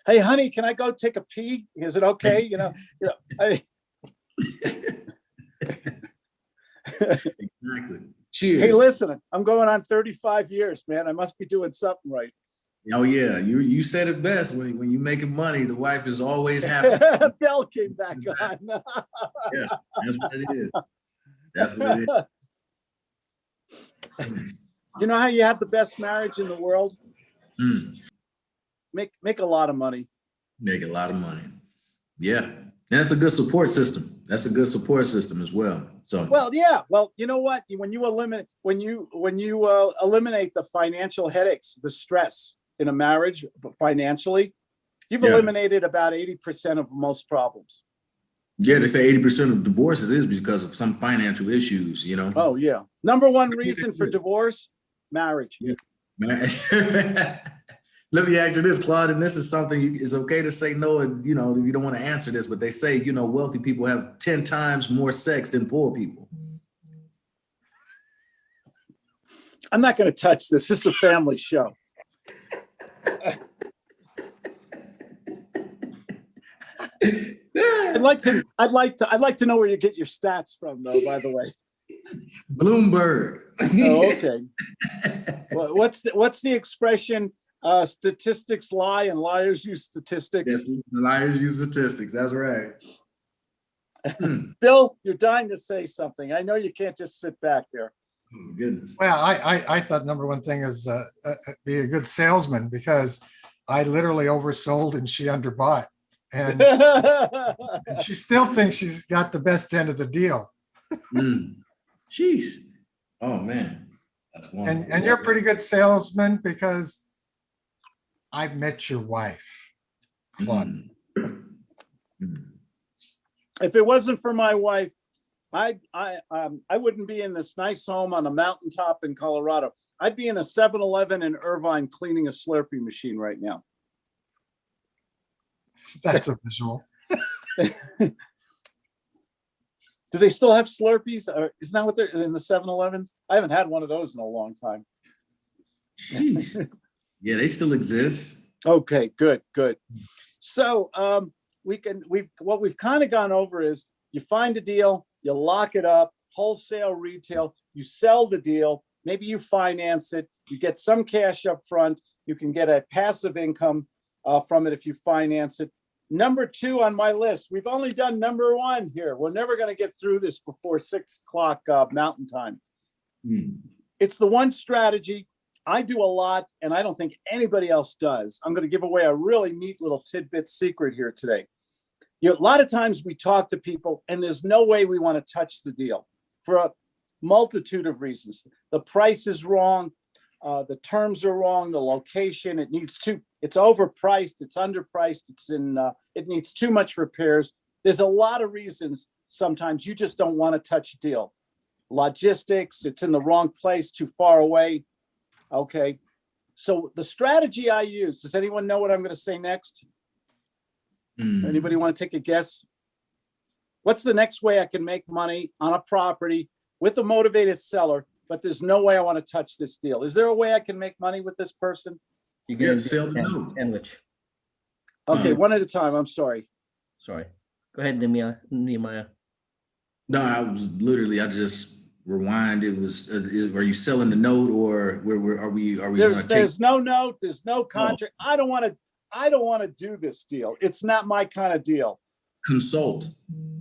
Hey, honey, can I go take a pee? Is it okay? Exactly. Cheers. Hey, listen, I'm going on 35 years, man. I must be doing something right. Oh yeah, you said it best. When you're making money, the wife is always happy. Bell came back on. Yeah, that's what it is. That's what it is. You know how you have the best marriage in the world? Mm, Make a lot of money. make a lot of money. Yeah. And that's a good support system. That's a good support system as well. So, Well, yeah. Well, you know what? When you eliminate the financial headaches, the stress in a marriage, but financially, you've Yeah. eliminated about 80% of most problems. yeah, they say 80% of divorces is because of some financial issues, you know? Oh, yeah. Number one reason for divorce, marriage. Yeah. Man. Let me ask you this, Claude, and this is something it's okay to say no, and you know, you don't want to answer this, but they say, you know, wealthy people have 10 times more sex than poor people. I'm not going to touch this. This is a family show. I'd like to know where you get your stats from, though, by the way. Bloomberg. Oh, okay. Well, what's the expression? Statistics lie and liars use statistics. Yes, liars use statistics. That's right. Bill, you're dying to say something. I know you can't just sit back there. Oh, my goodness. Well, I thought number one thing is be a good salesman, because I literally oversold and she underbought. And she still thinks she's got the best end of the deal. Sheesh. Oh, man. That's wonderful. And you're a pretty good salesman, because I've met your wife, Claude. If it wasn't for my wife, I wouldn't be in this nice home on a mountaintop in Colorado. I'd be in a 7-Eleven in Irvine cleaning a Slurpee machine right now. That's a visual. Do they still have Slurpees? Or isn't that what they're in the 7-Elevens? I haven't had one of those in a long time. Jeez. Yeah, they still exist. Okay, good. So we've kind of gone over is you find a deal, you lock it up, wholesale, retail, you sell the deal, maybe you finance it, you get some cash up front, you can get a passive income from it if you finance it. Number 2 on my list, we've only done number 1 here. We're never going to get through this before 6 o'clock Mountain Time. It's the one strategy I do a lot, and I don't think anybody else does. I'm going to give away a really neat little tidbit secret here today. A lot of times we talk to people, and there's no way we want to touch the deal for a multitude of reasons. The price is wrong. The terms are wrong. The location, it's overpriced. It's underpriced. It needs too much repairs. There's a lot of reasons. Sometimes you just don't want to touch a deal. Logistics, it's in the wrong place, too far away. Okay. So the strategy I use, does anyone know what I'm going to say next? Anybody want to take a guess? What's the next way I can make money on a property with a motivated seller, but there's no way I want to touch this deal? Is there a way I can make money with this person? You Yeah, get sell the note. sandwich. Okay, one at a time. I'm sorry. Sorry. Go ahead, Nehemiah. No, I just rewind. It was, are you selling the note, or where are we? There's no note. There's no contract. I don't want to do this deal. It's not my kind of deal. Consult.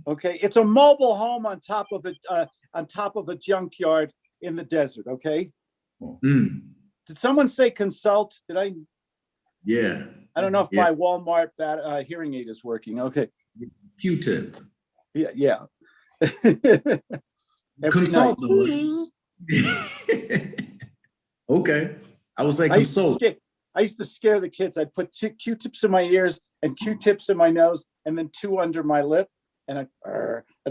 Okay, it's a mobile home on top of a junkyard in the desert. Okay. Did someone say consult? Did I? Yeah. I don't know if my Walmart hearing aid is working. Okay. Q-tip. Yeah. Consult. Okay. I would say consult. I used to scare the kids. I'd put Q-tips in my ears and Q-tips in my nose, and then 2 under my lip. And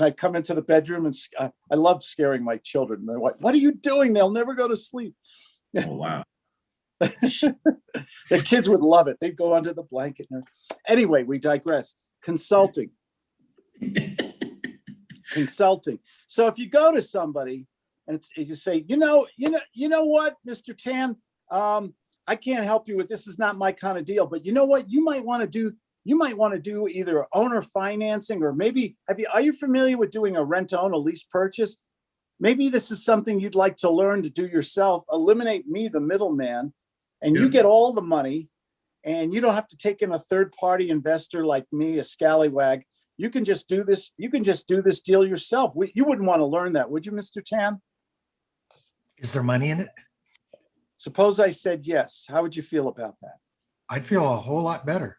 I'd come into the bedroom, and I love scaring my children. They're like, "What are you doing? They'll never go to sleep." Oh, wow. The kids would love it. They'd go under the blanket. Anyway, we digress. Consulting. So if you go to somebody and you say, you know what, Mr. Tan, I can't help you with this. Is not my kind of deal. But you know what? You might want to do either owner financing, or maybe are you familiar with doing a rent-to-own, a lease purchase? Maybe this is something you'd like to learn to do yourself. Eliminate me, the middleman, and you get all the money, and you don't have to take in a third-party investor like me, a scallywag. You can just do this. You can just do this deal yourself. You wouldn't want to learn that, would you, Mr. Tan? Is there money in it? Suppose I said yes. How would you feel about that? I'd feel a whole lot better.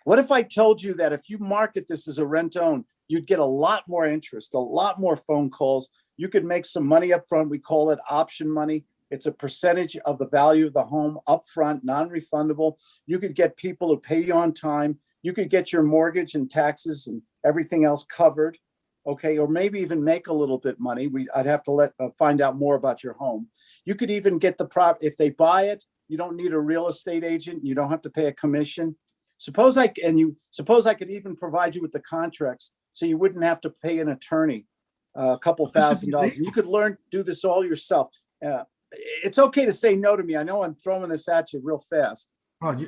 What if I told you that if you market this as a rent own, you'd get a lot more interest, a lot more phone calls. You could make some money up front. We call it option money. It's a percentage of the value of the home upfront, non-refundable. You could get people who pay you on time. You could get your mortgage and taxes and everything else covered, okay? Or maybe even make a little bit money. I'd have to find out more about your home. You could even get the if they buy it, you don't need a real estate agent. You don't have to pay a commission. Suppose I could even provide you with the contracts, so you wouldn't have to pay an attorney a couple $1,000. And you could do this all yourself. It's okay to say no to me. I know I'm throwing this at you real fast. Well,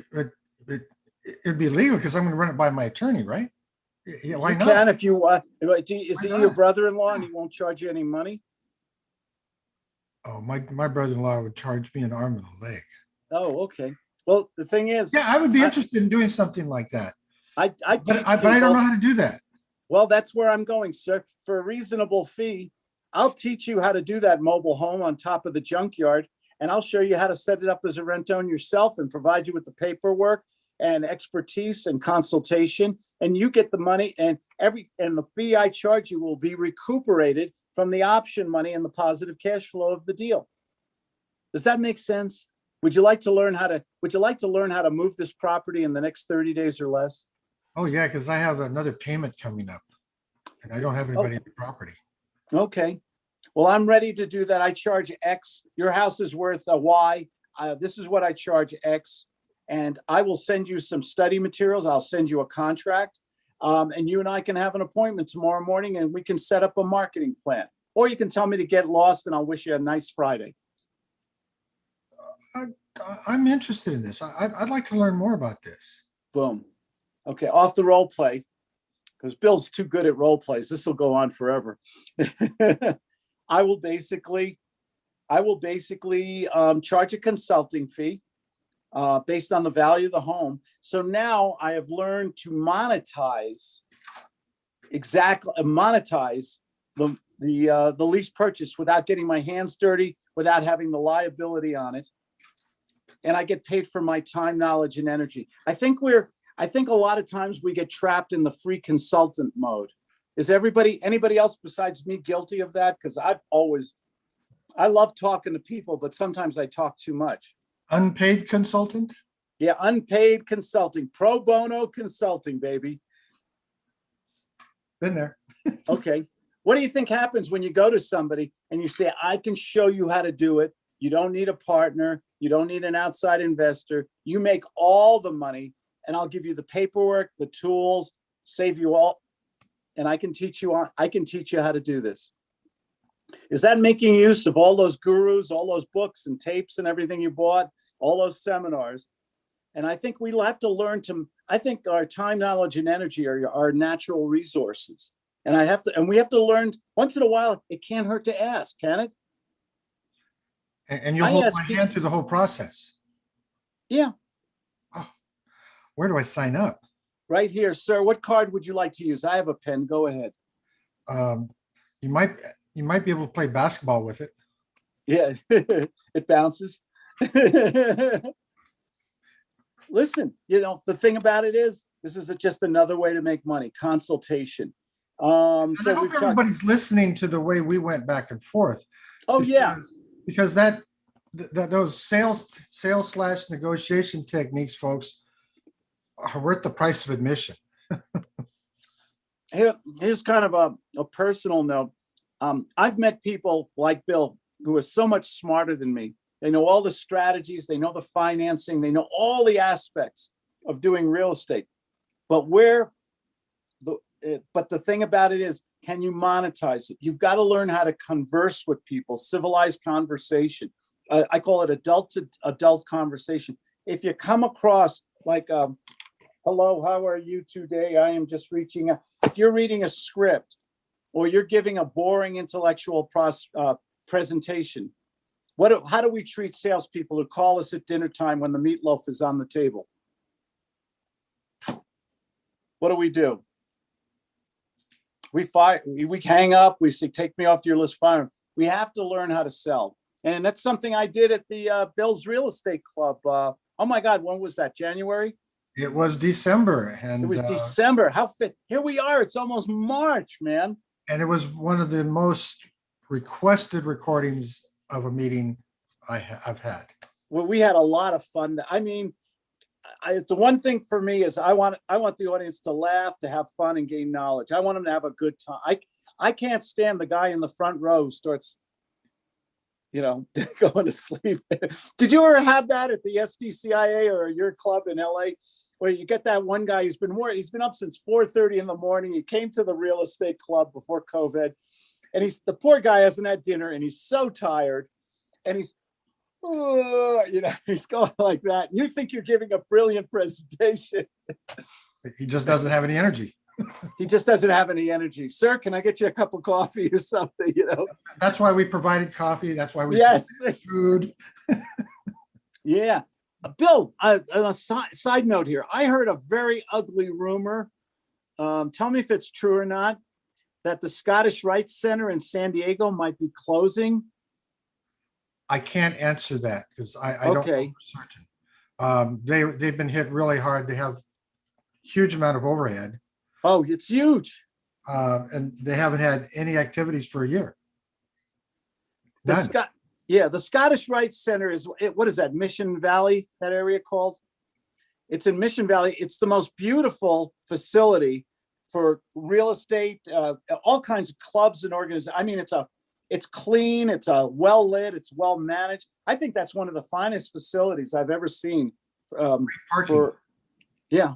it'd be legal because I'm going to run it by my attorney, right? Yeah, why not? You can if you want. Is he Why your not? brother-in-law and he won't charge you any money? Oh, my brother-in-law would charge me an arm and a leg. Oh, okay. Well, the thing is, Yeah, I would be interested in doing something like that. I But I don't know how to do that. Well, that's where I'm going, sir. For a reasonable fee, I'll teach you how to do that mobile home on top of the junkyard, and I'll show you how to set it up as a rent own yourself and provide you with the paperwork and expertise and consultation, and you get the money, and the fee I charge you will be recuperated from the option money and the positive cash flow of the deal. Does that make sense? Would you like to learn how to move this property in the next 30 days or less? Oh, yeah, because I have another payment coming up and I don't have anybody in the property. Okay. Well, I'm ready to do that. I charge X. Your house is worth a Y. This is what I charge X. And I will send you some study materials. I'll send you a contract. And you and I can have an appointment tomorrow morning and we can set up a marketing plan. Or you can tell me to get lost and I'll wish you a nice Friday. I'm interested in this. I'd like to learn more about this. Boom. Okay, off the role play, because Bill's too good at role plays. This will go on forever. I will basically charge a consulting fee based on the value of the home. So now I have learned to monetize the lease purchase without getting my hands dirty, without having the liability on it. And I get paid for my time, knowledge, and energy. I think a lot of times we get trapped in the free consultant mode. Is anybody else besides me guilty of that? Because I love talking to people, but sometimes I talk too much. Unpaid consultant? Yeah, unpaid consulting, pro bono consulting, baby. Been there. Okay. What do you think happens when you go to somebody and you say, I can show you how to do it? You don't need a partner. You don't need an outside investor. You make all the money and I'll give you the paperwork, the tools, save you all. And I can teach you how to do this. Is that making use of all those gurus, all those books and tapes and everything you bought, all those seminars? And I think we'll have to learn I think our time, knowledge, and energy are our natural resources. And we have to learn once in a while, it can't hurt to ask, can it? And you'll hold my hand through the whole process. Yeah. Oh, where do I sign up? Right here, sir. What card would you like to use? I have a pen. Go ahead. You might be able to play basketball with it. Yeah, it bounces. Listen, the thing about it is, this is just another way to make money. Consultation. I hope everybody's listening to the way we went back and forth. Oh, yeah. Because those sales / negotiation techniques, folks, are worth the price of admission. Here's kind of a personal note. I've met people like Bill who are so much smarter than me. They know all the strategies, they know the financing, they know all the aspects of doing real estate. But the thing about it is, can you monetize it? You've got to learn how to converse with people, civilized conversation. I call it adult to adult conversation. If you come across like, hello, how are you today? I am just reaching out. If you're reading a script or you're giving a boring intellectual presentation, how do we treat salespeople who call us at dinner time when the meatloaf is on the table? What do? We hang up, we say, take me off your list, fire. We have to learn how to sell. And that's something I did at the Bill's Real Estate Club. Oh my God, when was that? January? It was December It was December. How fit? Here we are. It's almost March, man. and it was one of the most requested recordings of a meeting I've had. Well, we had a lot of fun. I mean, it's the one thing for me is I want the audience to laugh, to have fun, and gain knowledge. I want them to have a good time. I can't stand the guy in the front row who starts, going to sleep. Did you ever have that at the SDCIA or your club in LA, where you get that one guy he's been up since 4:30 in the morning. He came to the real estate club before COVID, and the poor guy hasn't had dinner and he's so tired, and he's going like that. And you think you're giving a brilliant presentation. He just doesn't have any energy. He just doesn't have any energy. Sir, can I get you a cup of coffee or something? That's why we provided coffee. That's why we provided food. Yeah. Bill, on a side note here, I heard a very ugly rumor. Tell me if it's true or not, that the Scottish Rite Center in San Diego might be closing. I can't answer that because I don't know for certain. They've been hit really hard. They have huge amount of overhead. Oh, it's huge. And they haven't had any activities for a year. None. The Scottish Rite Center what is that, Mission Valley, that area called? It's in Mission Valley. It's the most beautiful facility for real estate, all kinds of clubs and organizations. I mean, it's clean, it's well lit, it's well managed. I think that's one of the finest facilities I've ever seen. Parking. Yeah.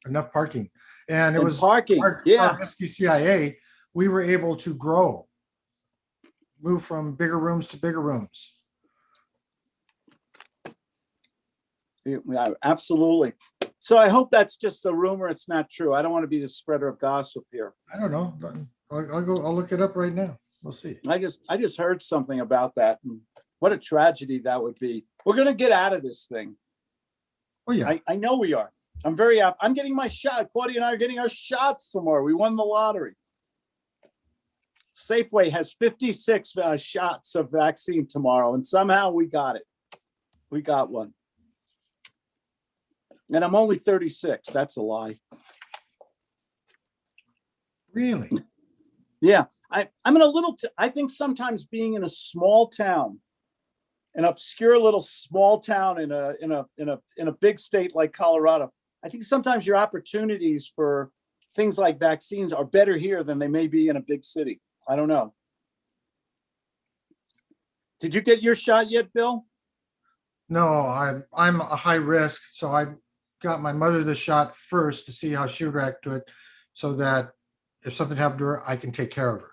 Enough parking. And it was parking. Our SDCIA, we were able to move from bigger rooms to bigger rooms. Yeah, absolutely. So I hope that's just a rumor. It's not true. I don't want to be the spreader of gossip here. I don't know. I'll look it up right now. We'll see. I just heard something about that. And what a tragedy that would be. We're going to get out of this thing. Oh yeah. I know we are. I'm very happy. I'm getting my shot. Claudia and I are getting our shots tomorrow. We won the lottery. Safeway has 56 shots of vaccine tomorrow, and somehow we got it. We got one. And I'm only 36. That's a lie. Really? Yeah. I'm in I think sometimes being in a small town, an obscure little small town in a big state like Colorado, I think sometimes your opportunities for things like vaccines are better here than they may be in a big city. I don't know. Did you get your shot yet, Bill? No, I'm a high risk, so I got my mother the shot first to see how she would react to it, so that if something happened to her, I can take care of her.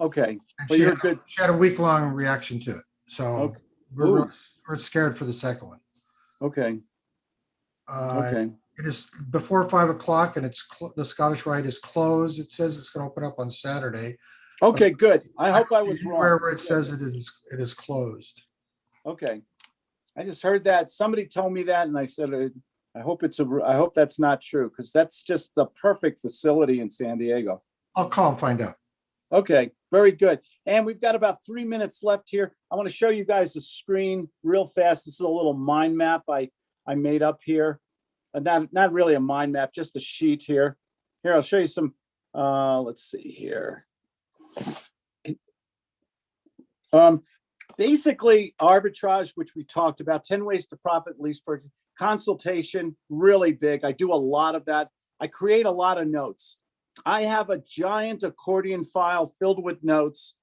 Okay. Well, you're good. She had a week-long reaction to it, so we're scared for the second one. Okay. Okay. It is before 5 o'clock, and the Scottish Rite is closed. It says it's going to open up on Saturday. Okay, good. I hope I was wrong. Wherever it says it is closed. Okay. I just heard that. Somebody told me that, and I said, I hope that's not true, because that's just the perfect facility in San Diego. I'll call and find out. Okay, very good. And we've got about 3 minutes left here. I want to show you guys a screen real fast. This is a little mind map I made up here. Not really a mind map, just a sheet here. Here, I'll show you some, let's see here. Basically arbitrage, which we talked about, 10 ways to profit, lease purchase, consultation, really big. I do a lot of that. I create a lot of notes. I have a giant accordion file filled with notes,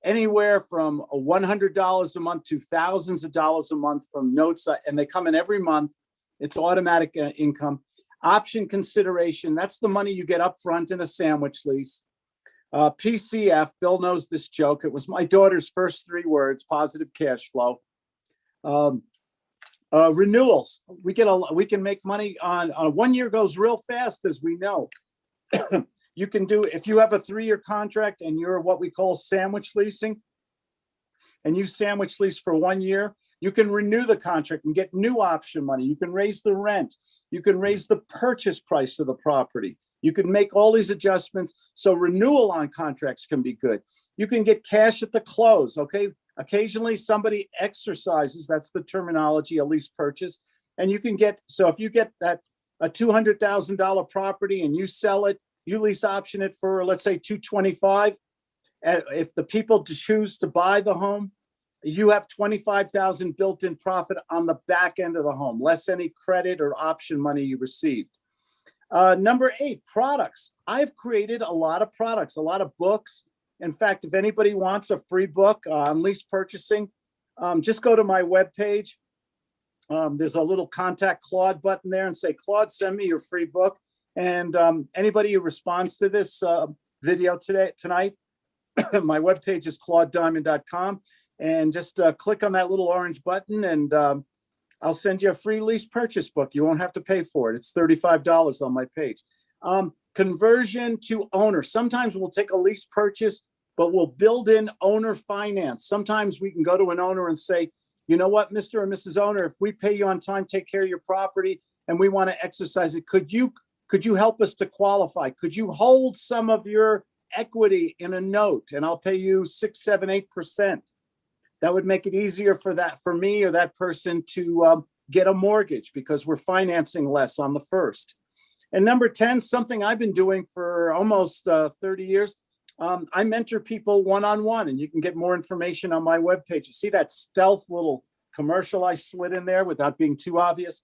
anywhere from $100 a month to thousands of dollars a month from notes, and they come in every month. It's automatic income. Option consideration, that's the money you get up front in a sandwich lease. PCF, Bill knows this joke. It was my daughter's first 3 words, positive cash flow. Renewals, we can make money on 1 year goes real fast, as we know. You can do, if you have a 3-year contract and you're what we call sandwich leasing, and you sandwich lease for 1 year, you can renew the contract and get new option money. You can raise the rent. You can raise the purchase price of the property. You can make all these adjustments. So renewal on contracts can be good. You can get cash at the close. Okay. Occasionally somebody exercises, that's the terminology, a lease purchase. And you can get, so if you get that a $200,000 property and you sell it, you lease option it for, let's say, 225. If the people choose to buy the home, you have 25,000 built-in profit on the back end of the home, less any credit or option money you received. Number 8, products. I've created a lot of products, a lot of books. In fact, if anybody wants a free book on lease purchasing, just go to my webpage. There's a little contact Claude button there and say, Claude, send me your free book. And anybody who responds to this video tonight, my webpage is claudediamond.com. And just click on that little orange button and I'll send you a free lease purchase book. You won't have to pay for it. It's $35 on my page. Conversion to owner. Sometimes we'll take a lease purchase, but we'll build in owner finance. Sometimes we can go to an owner and say, you know what, Mr. or Mrs. Owner, if we pay you on time, take care of your property, and we want to exercise it, could you help us to qualify? Could you hold some of your equity in a note and I'll pay you 6, 7, 8%? That would make it easier for me or that person to get a mortgage because we're financing less on the first. And number 10, something I've been doing for almost 30 years. I mentor people one-on-one, and you can get more information on my webpage. You see that stealth little commercial I slid in there without being too obvious?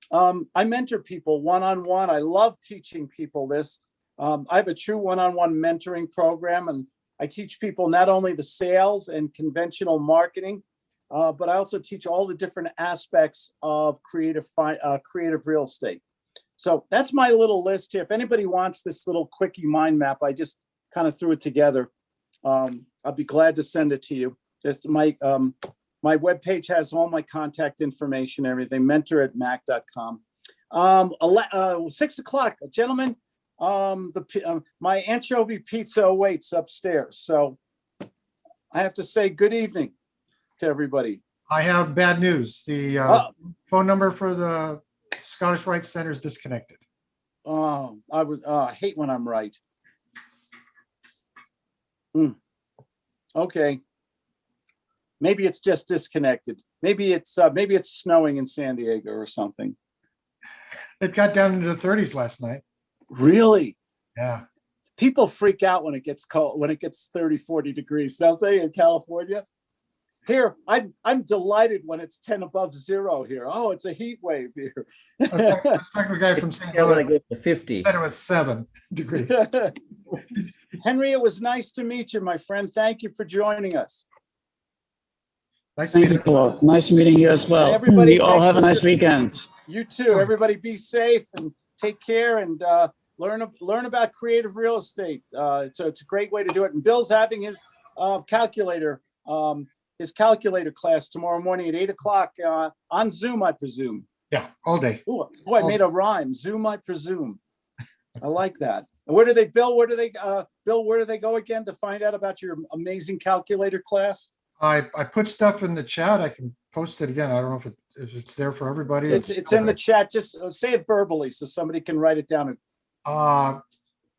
I mentor people one-on-one. I love teaching people this. I have a true one-on-one mentoring program, and I teach people not only the sales and conventional marketing, but I also teach all the different aspects of creative real estate. So that's my little list here. If anybody wants this little quickie mind map, I just kind of threw it together. I'll be glad to send it to you. Just my webpage has all my contact information, everything, mentor@mac.com. 6 o'clock, gentlemen, my anchovy pizza awaits upstairs. So I have to say good evening to everybody. I have bad news. The phone number for the Scottish Rite Center is disconnected. I hate when I'm right. Okay. Maybe it's just disconnected. Maybe it's snowing in San Diego or something. It got down into the 30s last night. Really? Yeah. People freak out when it gets cold, when it gets 30, 40 degrees, don't they, in California? Here, I'm delighted when it's 10 above zero here. Oh, it's a heat wave here. I was talking to a guy from St. Yeah, when I Louis. get to 50. Said it was 7 degrees. Henry, it was nice to meet you, my friend. Thank you for joining us. Nice to Thank meet you, you. Claude. Nice meeting you as well. Everybody, You all thanks have a for nice weekend. You too. Everybody be safe and take care and learn about creative real estate. It's a great way to do it. And Bill's having his calculator class tomorrow morning at 8 o'clock on Zoom, I presume. Yeah, all day. Ooh, boy, I made a rhyme. Zoom, I presume. I like that. And where do they go again to find out about your amazing calculator class? I put stuff in the chat. I can post it again. I don't know if it's there for everybody. It's in the chat. Just say it verbally so somebody can write it down. Is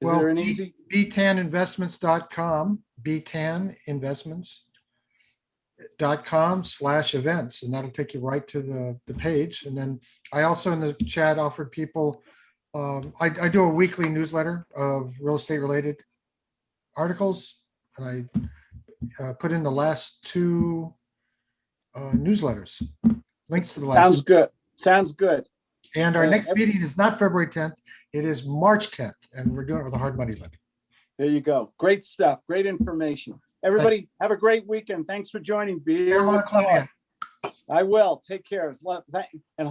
there an easy? btaninvestments.com, btaninvestments.com/events, and that'll take you right to the page. And then I also in the chat offered people, I do a weekly newsletter of real estate related articles, and I put in the last 2 newsletters, links to the last. Sounds good. And our next meeting is not February 10th. It is March 10th, and we're doing it with a hard money lender. There you go. Great stuff. Great information. Everybody have a great weekend. Thanks for joining. Be here with Claude. I will. Take care. And